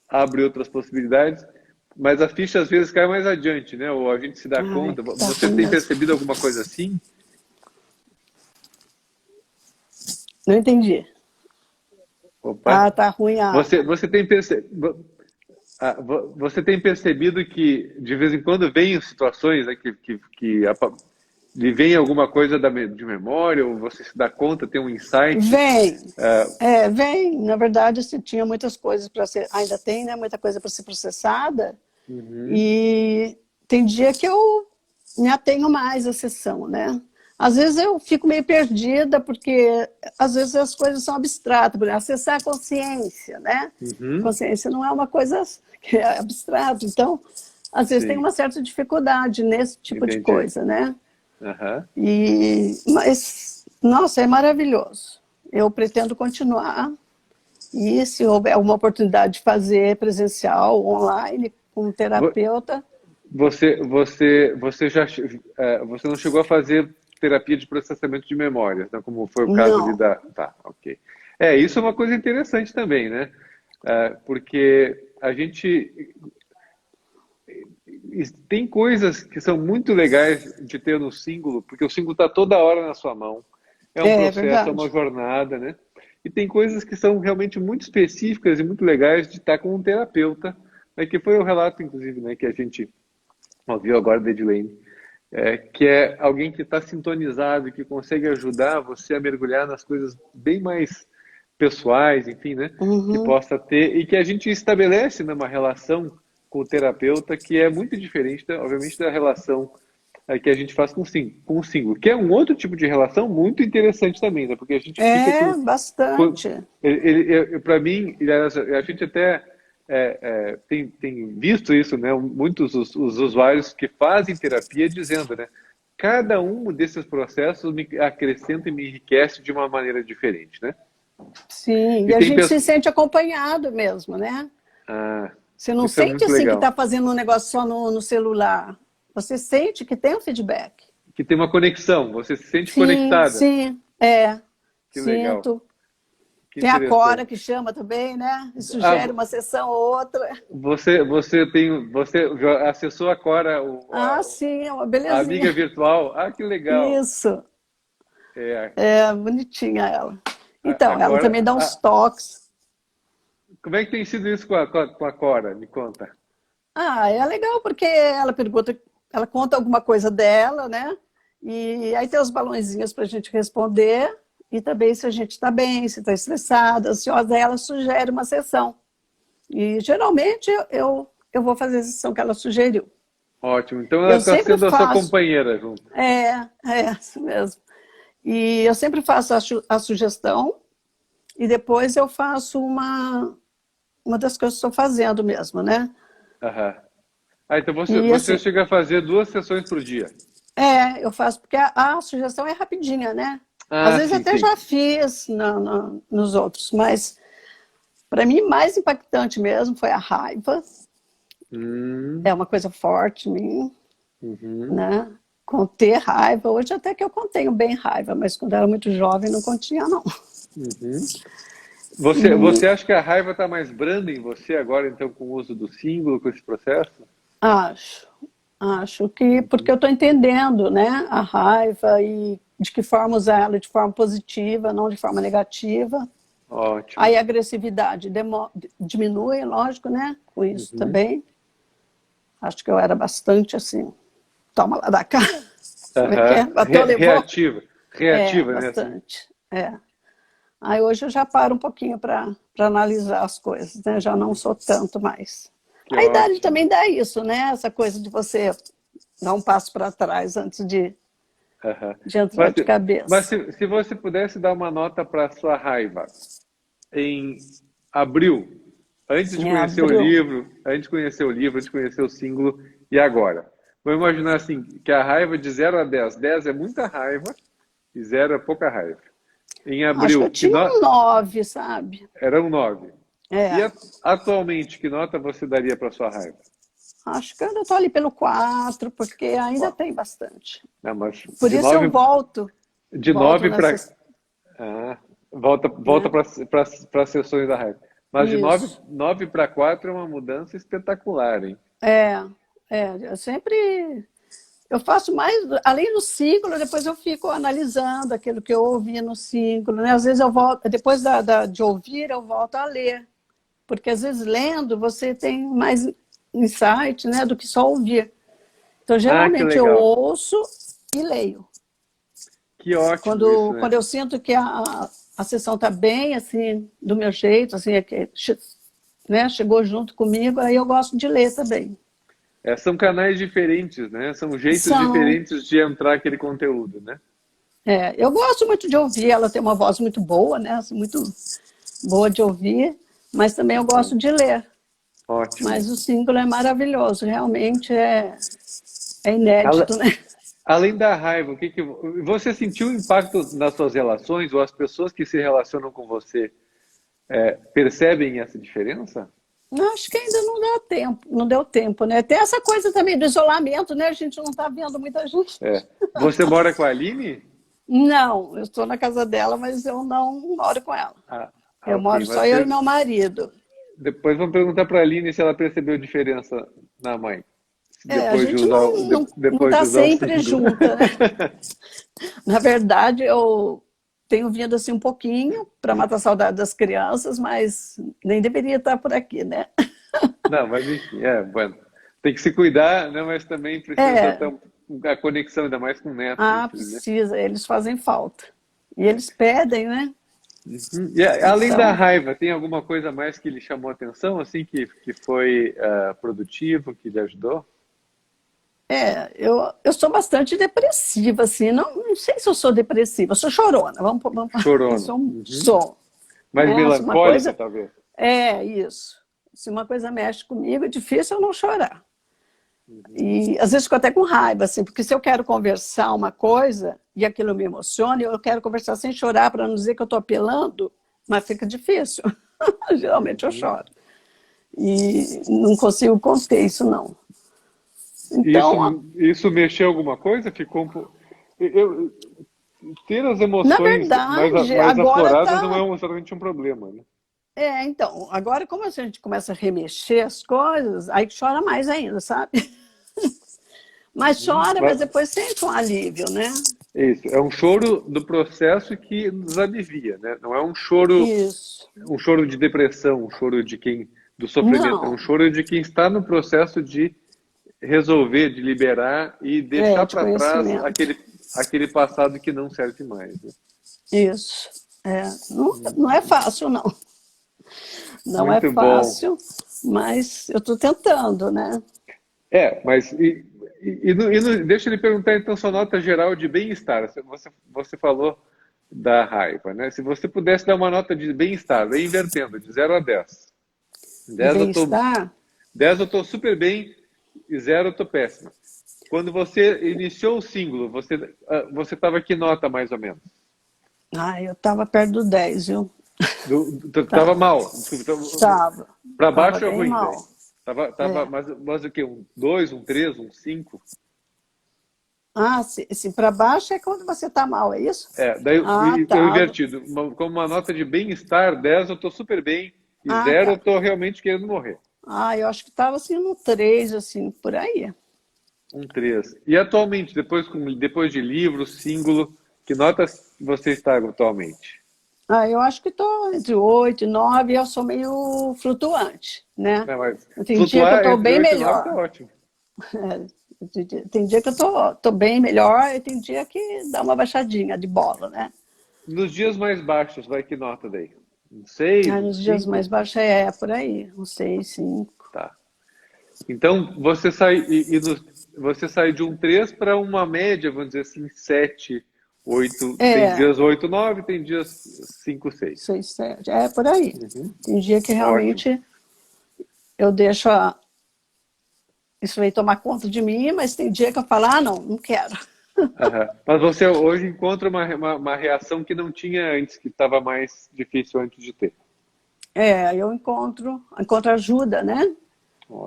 abre outras possibilidades, mas a ficha às vezes cai mais adiante, né? Ou a gente se dá conta. Você tem percebido alguma coisa assim? Não entendi. Opa. Tá ruim a... Você tem percebido que de vez em quando vem situações, né, que lhe vem alguma coisa de memória, ou você se dá conta, tem um insight? Vem. Na verdade, você tinha muitas coisas para ser... Ainda tem, né? Muita coisa para ser processada. E tem dia que eu me atenho mais à sessão, né? Às vezes eu fico meio perdida, porque às vezes as coisas são abstratas. Por exemplo, acessar a consciência, né? Consciência não é uma coisa que é abstrata. Então, às vezes tem uma certa dificuldade nesse tipo de coisa, né? Mas, nossa, é maravilhoso. Eu pretendo continuar. E se houver alguma oportunidade de fazer presencial, online, com um terapeuta... Você não chegou a fazer terapia de processamento de memórias, né? Como foi o caso de dar... Tá, ok. Isso é uma coisa interessante também, né? Porque a gente... Tem coisas que são muito legais de ter no símbolo, porque o símbolo está toda hora na sua mão. É um processo, é uma jornada, né? E tem coisas que são realmente muito específicas e muito legais de estar com um terapeuta, né? Que foi o relato, inclusive, né, que a gente ouviu agora da Edilene, que é alguém que está sintonizado e que consegue ajudar você a mergulhar nas coisas bem mais pessoais, enfim, né? Que possa ter, e que a gente estabelece numa relação com o terapeuta que é muito diferente, obviamente, da relação que a gente faz com o símbolo, que é um outro tipo de relação muito interessante também, né? Porque a gente fica bastante. Para mim, a gente até tem visto isso, né? Muitos os usuários que fazem terapia dizendo, né? Cada um desses processos me acrescenta e me enriquece de uma maneira diferente, né? Sim, e a gente se sente acompanhado mesmo, né? Você não sente assim que está fazendo um negócio só no celular. Você sente que tem um feedback. Que tem uma conexão, você se sente conectada. Sim, Que sinto. Legal. Tem a Cora que chama também, né? E sugere uma sessão ou outra. Você já acessou a Cora, sim, é uma belezinha. a amiga virtual? Que legal. Isso. É, É bonitinha ela. Então, ela agora, também dá uns toques. como é que tem sido isso com a Cora? Me conta. Ah, é legal porque ela pergunta, ela conta alguma coisa dela, né? E aí tem os balãozinhos para a gente responder. E também se a gente está bem, se está estressada, ansiosa, aí ela sugere uma sessão. E geralmente eu vou fazer a sessão que ela sugeriu. Ótimo. Então ela Eu está sempre sendo a sua faço. companheira junto. É isso mesmo. E eu sempre faço a sugestão e depois eu faço uma das coisas que eu estou fazendo mesmo, né? Aham. Ah, então E você assim, chega a fazer 2 sessões por dia. eu faço, porque a sugestão é rapidinha, né? Às Ah, vezes sim, até sim. já fiz nos outros, mas para mim mais impactante mesmo foi a raiva. É Hum, uma coisa forte em mim, uhum, né? Conter raiva. Hoje até que eu contenho bem raiva, mas quando eu era muito jovem não continha, não. uhum. E Você acha que a raiva está mais branda em você agora, então, com o uso do símbolo, com esse processo? acho, acho que porque Uhum. eu estou entendendo, né, a raiva e de que forma usar ela de forma positiva, não de forma negativa. Ótimo. Aí a agressividade diminui, lógico, né, com isso Uhum. também. Acho que eu era bastante assim, toma lá da cá. Como é que é? Aham. Bateu, levou? Reativa. É, Reativa, né? Assim. bastante. É. Aí hoje eu já paro um pouquinho para analisar as coisas, né? Já não sou tanto mais. Que A idade ótimo. também dá isso, né? Essa coisa de você dar um passo para trás antes Aham. de entrar Mas, de cabeça. se você pudesse dar uma nota para a sua raiva em abril, antes de É, conhecer o abril. livro, antes de conhecer o símbolo, e agora? Vou imaginar assim, que a raiva de 0 a 10, 10 é muita raiva e 0 é pouca raiva. Em Acho que eu abril, tinha um 9, sabe? era um 9. E É, atualmente, que nota você daria para sua raiva? acho que eu ainda estou ali pelo 4, porque ainda Ó, tem bastante. não, mas Por isso eu de volto 9 para nessas. volta Né? para as sessões da raiva. Mas de Isso. 9 para 4 é uma mudança espetacular, hein? É, eu sempre. Eu faço mais, além do símbolo, depois eu fico analisando aquilo que eu ouvi no símbolo, né? Às vezes eu volto, depois de ouvir, eu volto a ler, porque às vezes lendo você tem mais insight, né, do que só ouvir. Então, Ah, que geralmente eu legal. ouço e leio. Que ótimo isso, Quando né? eu sinto que a sessão está bem, assim, do meu jeito, assim, né, chegou junto comigo, aí eu gosto de ler também. São canais diferentes, né? São jeitos São. diferentes de entrar aquele conteúdo, né? Eu gosto muito de ouvir, ela tem uma voz muito boa, né? Assim, muito boa de ouvir, mas também eu Uhum. gosto de ler. Ótimo. Mas o símbolo é maravilhoso, realmente é Ale- inédito, né? Além da raiva, você sentiu o impacto nas suas relações ou as pessoas que se relacionam com você percebem essa diferença? Acho que ainda não dá tempo, não deu tempo, né? Tem essa coisa também do isolamento, né? A gente não está vendo muita gente. É. Você mora com a Aline? Não, eu estou na casa dela, mas eu não moro com ela. Eu Ok, moro só eu e meu marido. depois vamos perguntar para a Aline se ela percebeu diferença na mãe, A depois de gente usar, não depois de está usar o sempre símbolo. junta, né? Na verdade, eu tenho vindo assim um pouquinho para matar a saudade das crianças, mas nem deveria estar por aqui, né? Não, mas enfim, bueno, tem que se cuidar, né? Mas também precisa É, ter a conexão, ainda mais com netos, enfim, né? precisa, eles fazem falta. E eles pedem, né? E além da Então, raiva, tem alguma coisa mais que lhe chamou a atenção, assim, que foi produtivo, que lhe ajudou? eu sou bastante depressiva, assim, não sei se eu sou depressiva, eu sou chorona, eu Chorona. Uhum. sou, Mais né? Se uma melancólica, coisa, talvez. isso. Se uma coisa mexe comigo, é difícil eu não chorar. E às vezes fico até com raiva, assim, porque se eu quero conversar uma coisa e aquilo me emociona, eu quero conversar sem chorar para não dizer que eu estou apelando, mas fica difícil. Geralmente eu Uhum. choro. E não consigo conter isso, não. Isso, Então, isso mexeu alguma coisa? Ficou eu, ter as na emoções verdade, mais agora afloradas não tá. é necessariamente um problema, né? Então, agora como a gente começa a remexer as coisas, aí chora mais ainda, sabe? Mas Uhum. chora, mas depois sente um alívio, né? Isso, é um choro do processo que nos alivia, né? Não é Isso. um choro de depressão, um choro de quem do sofrimento, é um Não, choro de quem está no processo de resolver, de liberar e deixar de para trás conhecimento. aquele passado que não serve mais, né? Isso. Não, não é fácil, não. Não é Muito bom. fácil, mas eu estou tentando, né? Mas deixa eu lhe perguntar então sua nota geral de bem-estar. Você falou da raiva, né? Se você pudesse dar uma nota de bem-estar, vem invertendo, de 0 a 10. De 10 eu tô, bem-estar. 10 eu tô super bem e 0 eu tô péssima. Quando você iniciou o símbolo, você estava que nota mais ou menos? Eu estava perto do 10, viu? Tava Tava. mal. Desculpa, Estava. para Estava baixo é bem ruim daí. mal. Tava É. mas o quê? Um 2, um 3, um 5? Se para baixo é quando você está mal, é isso? Daí eu Tá. invertido. Como uma nota de bem-estar, 10 eu tô super bem e zero eu Tá. tô realmente querendo morrer. Eu acho que estava assim no 3, assim, por aí. Um 3. E atualmente, depois de livro, símbolo, que notas você está atualmente? Eu acho que estou entre 8 e 9, eu sou meio flutuante, né? Não, mas Tem dia que eu flutuar estou entre bem 8 e 9 tá melhor. ótimo. Tem dia que eu tô bem melhor e tem dia que dá uma baixadinha de bola, né? Nos dias mais baixos, vai que nota daí? Um 6, um Nos dias mais 5? baixos por aí, uns 6, 5. Tá. Então, você sai de um 3 para uma média, vamos dizer assim, 7, 8. Tem É, dias 8, 9, tem dias 5, 6. 6, 7, por aí. Uhum. Tem dia que Ótimo. realmente eu deixo isso aí tomar conta de mim, mas tem dia que eu falo, não quero. Aham. Mas você hoje encontra uma reação que não tinha antes, que estava mais difícil antes de ter. Eu encontro ajuda, né?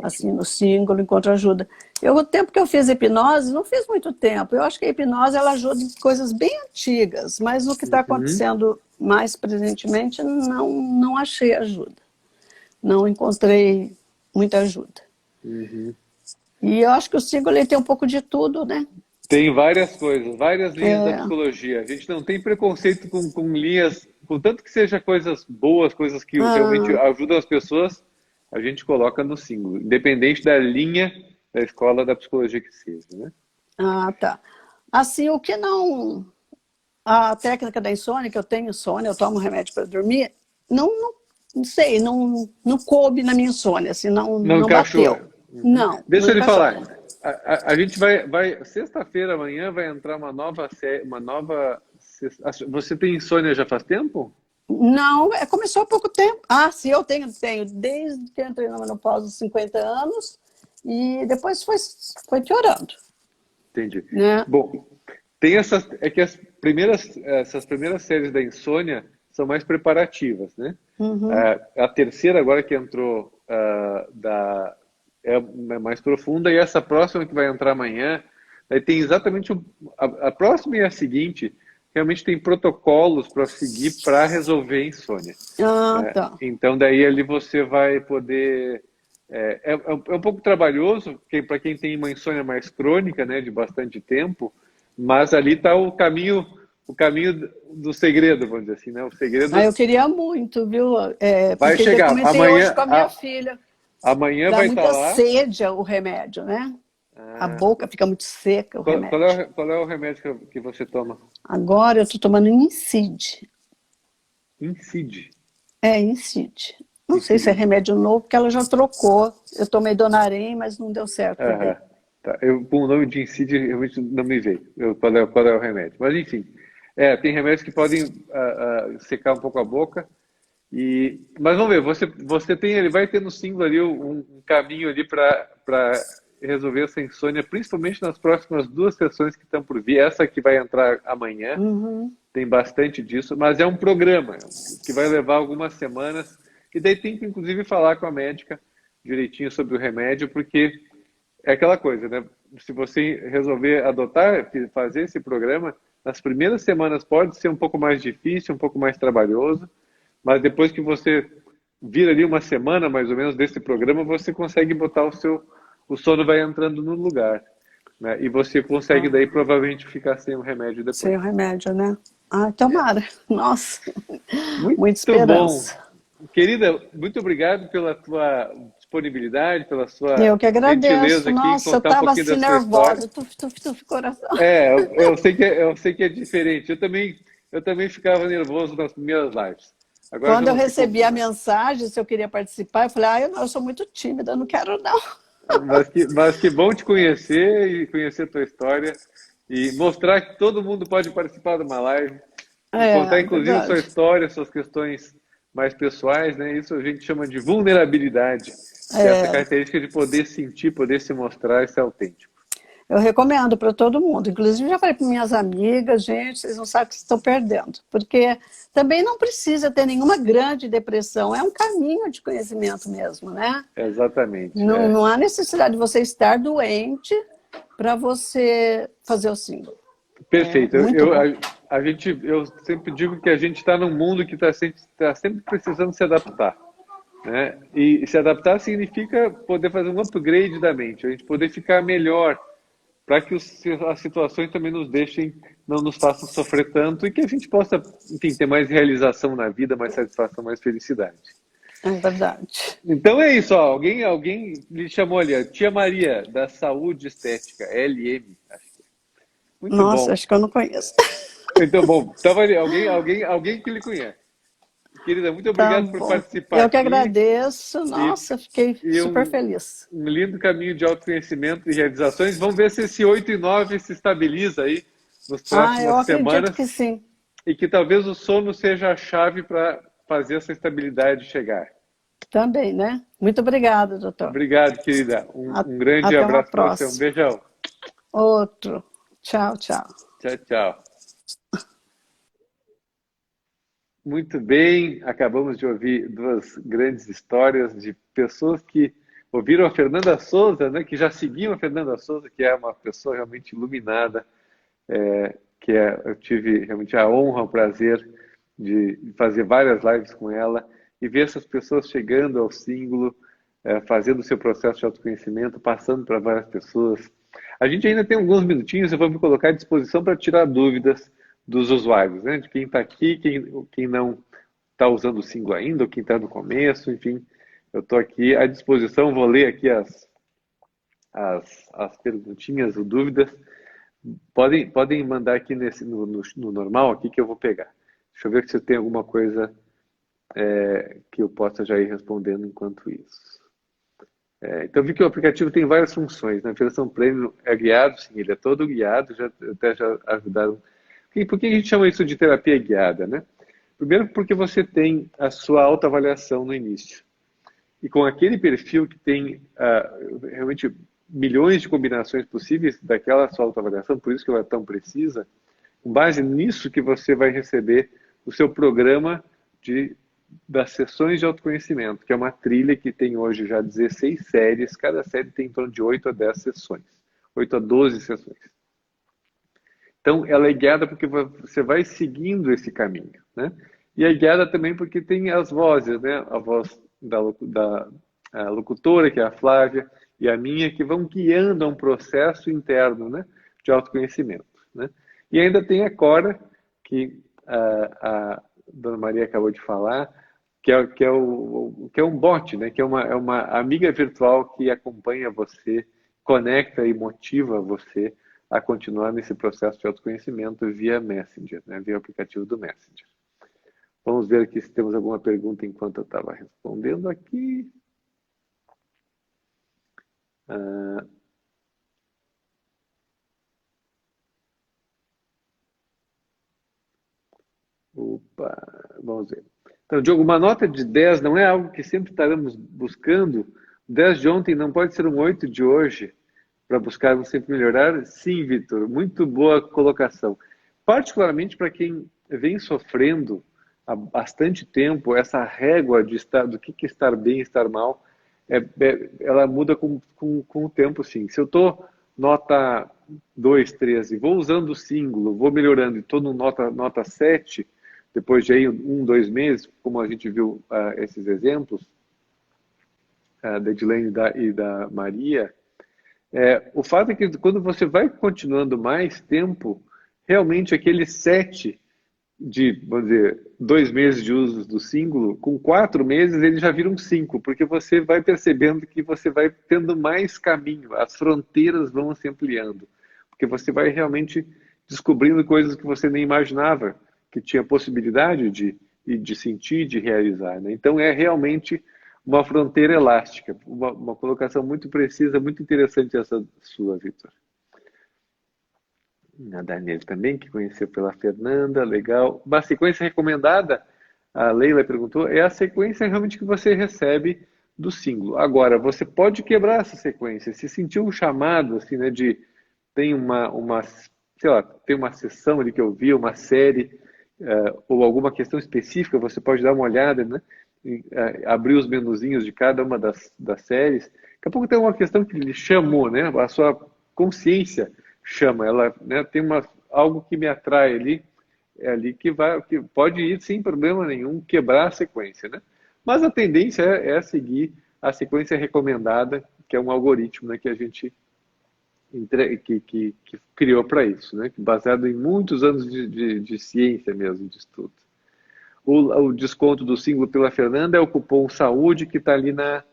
Assim, Ótimo. no símbolo, encontro ajuda. O tempo que eu fiz hipnose, não fiz muito tempo. Eu acho que a hipnose, ela ajuda em coisas bem antigas, mas no que está Uhum. acontecendo mais presentemente, não achei ajuda. Não encontrei muita ajuda. Uhum. E eu acho que o símbolo ele tem um pouco de tudo, né? Tem várias coisas, várias linhas da psicologia. A gente não tem preconceito com linhas, contanto que seja coisas boas, coisas que realmente Ah, ajudam as pessoas, a gente coloca no símbolo, independente da linha da escola da psicologia que seja, né? tá. Assim, o que não... A técnica da insônia, que eu tenho insônia, eu tomo remédio para dormir, não sei, não coube na minha insônia, assim, Não não encaixou. bateu. Uhum. Não Deixa eu lhe encaixou. falar. A gente sexta-feira amanhã vai entrar uma nova série, uma nova. Você tem insônia já faz tempo? Não, começou há pouco tempo. Sim, eu tenho desde que eu entrei na menopausa, 50 anos, e depois foi piorando, Entendi. né? Bom, é que essas primeiras séries da insônia são mais preparativas, né? Uhum. A terceira agora que entrou é mais profunda e essa próxima que vai entrar amanhã, aí tem exatamente a próxima e a seguinte, realmente tem protocolos para seguir para resolver a insônia. Tá. Então daí ali você vai poder é um pouco trabalhoso para quem tem uma insônia mais crônica, né, de bastante tempo, mas ali está o caminho do segredo, vamos dizer assim, né? O segredo Eu queria muito, viu? vai Porque eu chegar. comentei hoje com a minha filha. Amanhã Dá vai estar muita lá. sede o remédio, né? A boca fica muito seca, o remédio. Qual é o remédio que você toma? Agora eu estou tomando Incide. Incide. Incide. Não Que sei se é seria? remédio novo, porque ela já trocou. Eu tomei Donarém, mas não deu certo também. Tá. Com o nome de Incide realmente não me veio. Qual é o remédio? Mas enfim, tem remédios que podem secar um pouco a boca. Mas vamos ver, ele vai ter no símbolo ali um caminho ali para resolver essa insônia, principalmente nas próximas 2 sessões que estão por vir. Essa que vai entrar amanhã, tem bastante disso, mas é um programa que vai levar algumas semanas, e daí tem que inclusive falar com a médica direitinho sobre o remédio, porque é aquela coisa, né? Se você resolver fazer esse programa, nas primeiras semanas pode ser um pouco mais difícil, um pouco mais trabalhoso, mas depois que você vira ali uma semana mais ou menos desse programa, você consegue botar o sono vai entrando no lugar. né? E você consegue daí provavelmente ficar sem o remédio Sem depois. o remédio, né? Ah, tomara. Nossa, muita Muito bom. esperança. Querida, muito obrigado pela tua disponibilidade, pela sua Eu que gentileza agradeço. aqui em Nossa, eu contar um estava pouquinho assim da sua história. nervosa. Tuf, tuf, tuf, coração. Eu sei que é diferente. Eu também ficava nervoso nas primeiras lives. Agora já Quando eu não fico recebi a mais. mensagem se eu queria participar, eu falei, eu sou muito tímida, eu não quero não. Mas que bom te conhecer e conhecer a tua história e mostrar que todo mundo pode participar de uma live e contar, É, inclusive, sua verdade. história, suas questões mais pessoais, né? Isso a gente chama de vulnerabilidade, que é essa É, característica de poder sentir, poder se mostrar e ser autêntico. eu recomendo para todo mundo. Inclusive, já falei para minhas amigas, gente, vocês não sabem o que estão perdendo. Porque também não precisa ter nenhuma grande depressão, é um caminho de conhecimento mesmo, né? Exatamente. Não, não há necessidade de você estar doente para você fazer o símbolo. É Perfeito. muito bom. Eu sempre digo que a gente está num mundo que está sempre precisando se adaptar, né? E se adaptar significa poder fazer um upgrade da mente, a gente poder ficar melhor, para que as situações também nos deixem, não nos façam sofrer tanto e que a gente possa, enfim, ter mais realização na vida, mais satisfação, mais felicidade. É verdade. Então é isso, ó. Alguém lhe chamou ali, a Tia Maria, da Saúde Estética, LM, acho que. Muito Nossa, bom. acho que eu não conheço. Então, bom, estava ali, alguém que lhe conhece. Querida, muito Tá obrigado por bom. participar Eu que aqui agradeço. e, Nossa, fiquei e super um, feliz. um lindo caminho de autoconhecimento e realizações. Vamos ver se esse 8 e 9 se estabiliza aí nas Eu próximas acredito que semanas sim. e que talvez o sono seja a chave para fazer essa estabilidade chegar. Também, né? Muito obrigada, doutor. Obrigado, querida. Um grande Até uma abraço para você. Um próxima. beijão. Outro. Tchau, tchau. Tchau, tchau. Muito bem, acabamos de ouvir duas grandes histórias de pessoas que ouviram a Fernanda Souza, né, que já seguiam a Fernanda Souza, que é uma pessoa realmente iluminada, eu tive realmente a honra, o prazer de fazer várias lives com ela e ver essas pessoas chegando ao símbolo, fazendo o seu processo de autoconhecimento, passando para várias pessoas. A gente ainda tem alguns minutinhos, eu vou me colocar à disposição para tirar dúvidas dos usuários, né? De quem está aqui, quem não está usando o símbolo ainda, ou quem está no começo, enfim. Eu estou aqui à disposição, vou ler aqui as perguntinhas ou dúvidas. Podem mandar aqui no normal aqui que eu vou pegar. Deixa eu ver se tem alguma coisa que eu possa já ir respondendo enquanto isso. Então, vi que o aplicativo tem várias funções. Na versão Premium é guiado, sim, ele é todo guiado, até já ajudaram. Por que a gente chama isso de terapia guiada, né? Primeiro porque você tem a sua autoavaliação no início. E com aquele perfil que tem realmente milhões de combinações possíveis daquela sua autoavaliação, por isso que ela é tão precisa, com base nisso que você vai receber o seu programa das sessões de autoconhecimento, que é uma trilha que tem hoje já 16 séries, cada série tem em torno de 8 a 10 sessões, 8 a 12 sessões. Então, ela é guiada porque você vai seguindo esse caminho, né? E é guiada também porque tem as vozes, né? A voz a locutora, que é a Flávia, e a minha, que vão guiando a um processo interno, né? De autoconhecimento, né? E ainda tem a Cora, que a Dona Maria acabou de falar, que é um bot, né? Que é uma amiga virtual que acompanha você, conecta e motiva você a continuar nesse processo de autoconhecimento via Messenger, né? Via o aplicativo do Messenger. Vamos ver aqui se temos alguma pergunta enquanto eu estava respondendo aqui. Vamos ver. Então, Diogo, uma nota de 10 não é algo que sempre estaremos buscando? O 10 de ontem não pode ser um 8 de hoje para buscarmos sempre melhorar? Sim, Vitor, muito boa colocação. Particularmente para quem vem sofrendo há bastante tempo essa régua do que é estar bem e estar mal, ela muda com o tempo, sim. Se eu estou nota 2, 3 e vou usando o símbolo, vou melhorando e estou no nota 7, depois de aí 2 meses, como a gente viu esses exemplos, da Edilene e da Maria, O fato é que quando você vai continuando mais tempo, realmente aquele set vamos dizer, 2 meses de uso do símbolo, com 4 meses ele já vira um 5, porque você vai percebendo que você vai tendo mais caminho, as fronteiras vão se ampliando, porque você vai realmente descobrindo coisas que você nem imaginava que tinha possibilidade de sentir, de realizar, né? Então é realmente uma fronteira elástica, uma colocação muito precisa, muito interessante essa sua, Vitor. A Daniela também, que conheceu pela Fernanda, legal. Uma sequência recomendada, a Leila perguntou, é a sequência realmente que você recebe do símbolo. Agora, você pode quebrar essa sequência. Se sentiu um chamado, assim, né, tem sei lá, tem uma sessão ali que eu vi, uma série, ou alguma questão específica, você pode dar uma olhada, né, abrir os menuzinhos de cada uma das séries. Daqui a pouco tem uma questão que lhe chamou, né, a sua consciência chama, ela, né, tem algo que me atrai ali, que pode ir sem problema nenhum quebrar a sequência, né? Mas a tendência é seguir a sequência recomendada, que é um algoritmo, né, que a gente que criou para isso, né? Baseado em muitos anos de ciência mesmo, de estudo. O desconto do símbolo pela Fernanda é o cupom SAÚDE que está ali na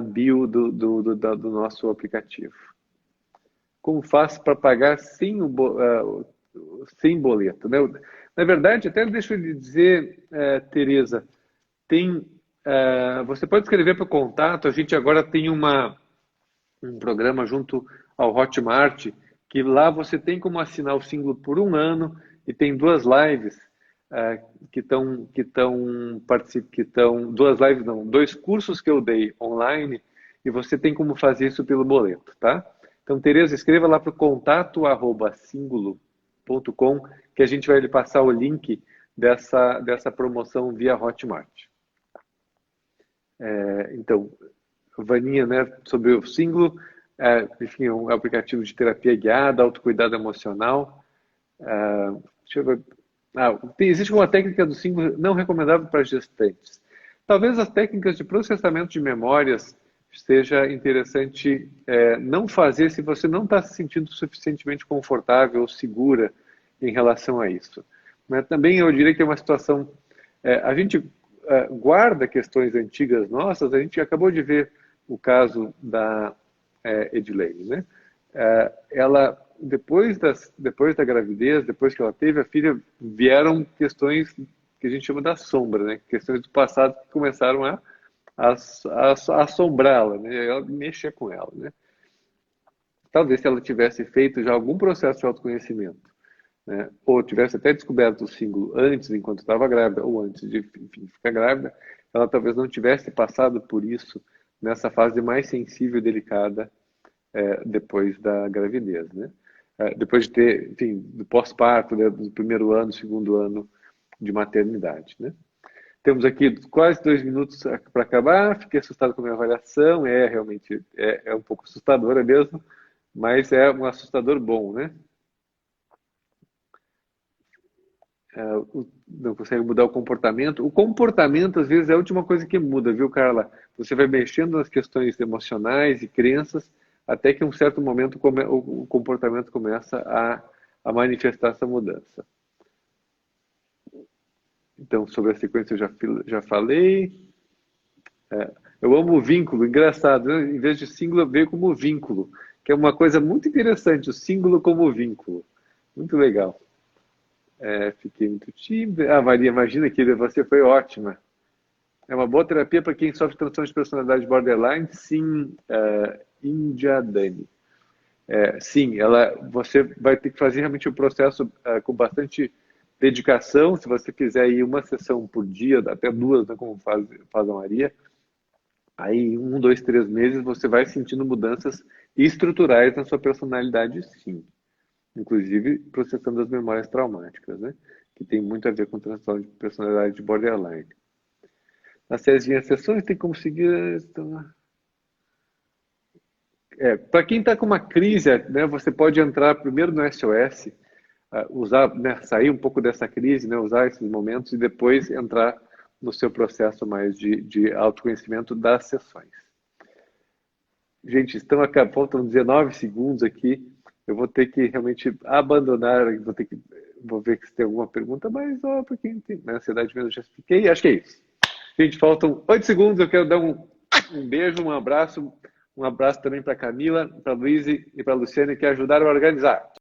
bio do nosso aplicativo. Como faço para pagar sem boleto, né? Na verdade, até deixa eu lhe dizer, Tereza, você pode escrever para o contato, a gente agora tem um programa junto ao Hotmart, que lá você tem como assinar o símbolo por 1 ano e tem 2 lives dois cursos que eu dei online e você tem como fazer isso pelo boleto, tá? Então, Tereza, escreva lá para o contato@singulo.com que a gente vai lhe passar o link dessa promoção via Hotmart. Então, Vaninha, né, sobre o símbolo, enfim, um aplicativo de terapia guiada, autocuidado emocional. Deixa eu ver. Existe uma técnica do símbolo não recomendável para gestantes. Talvez as técnicas de processamento de memórias seja interessante não fazer se você não está se sentindo suficientemente confortável ou segura em relação a isso. Mas também eu diria que é uma situação... a gente guarda questões antigas nossas, a gente acabou de ver o caso da Edilene, né? Ela, depois da gravidez, depois que ela teve a filha, vieram questões que a gente chama da sombra, né? Questões do passado que começaram a assombrá-la, né? Ela mexer com ela, né? Talvez se ela tivesse feito já algum processo de autoconhecimento, né? Ou tivesse até descoberto o símbolo antes, enquanto estava grávida, ou antes de, enfim, ficar grávida, ela talvez não tivesse passado por isso nessa fase mais sensível e delicada depois da gravidez, né? Depois de ter, enfim, do pós-parto, né, do primeiro ano, segundo ano de maternidade, né? Temos aqui quase 2 minutos para acabar. Fiquei assustado com a minha avaliação. Realmente, um pouco assustadora mesmo, mas é um assustador bom, né? Não consegue mudar o comportamento. O comportamento, às vezes, é a última coisa que muda, viu, Carla? Você vai mexendo nas questões emocionais e crenças, até que em um certo momento o comportamento começa a manifestar essa mudança. Então, sobre a sequência eu já falei. Eu amo o vínculo, engraçado, né? Em vez de símbolo, veio como vínculo, que é uma coisa muito interessante, o símbolo como vínculo. Muito legal. Fiquei muito tímida. Maria, imagina, querida, você foi ótima. É uma boa terapia para quem sofre transtorno de personalidade borderline? Sim, Índia Dani. Sim, você vai ter que fazer realmente o processo com bastante dedicação. Se você fizer aí uma sessão por dia, até 2, né, como faz a Maria, aí em 1, 2, 3 meses você vai sentindo mudanças estruturais na sua personalidade, sim. Inclusive processando as memórias traumáticas, né? Que tem muito a ver com transtorno de personalidade de borderline. Nas séries sessões tem como seguir... para quem está com uma crise, né, você pode entrar primeiro no SOS, usar, né, sair um pouco dessa crise, né, usar esses momentos e depois entrar no seu processo mais de autoconhecimento das sessões. Gente, faltam 19 segundos aqui. Eu vou ter que realmente abandonar. Vou ver se tem alguma pergunta, mas porque na ansiedade mesmo eu já expliquei. Acho que é isso. Gente, faltam 8 segundos. Eu quero dar um beijo, um abraço. Um abraço também para Camila, para Luísa e para Luciane que ajudaram a organizar.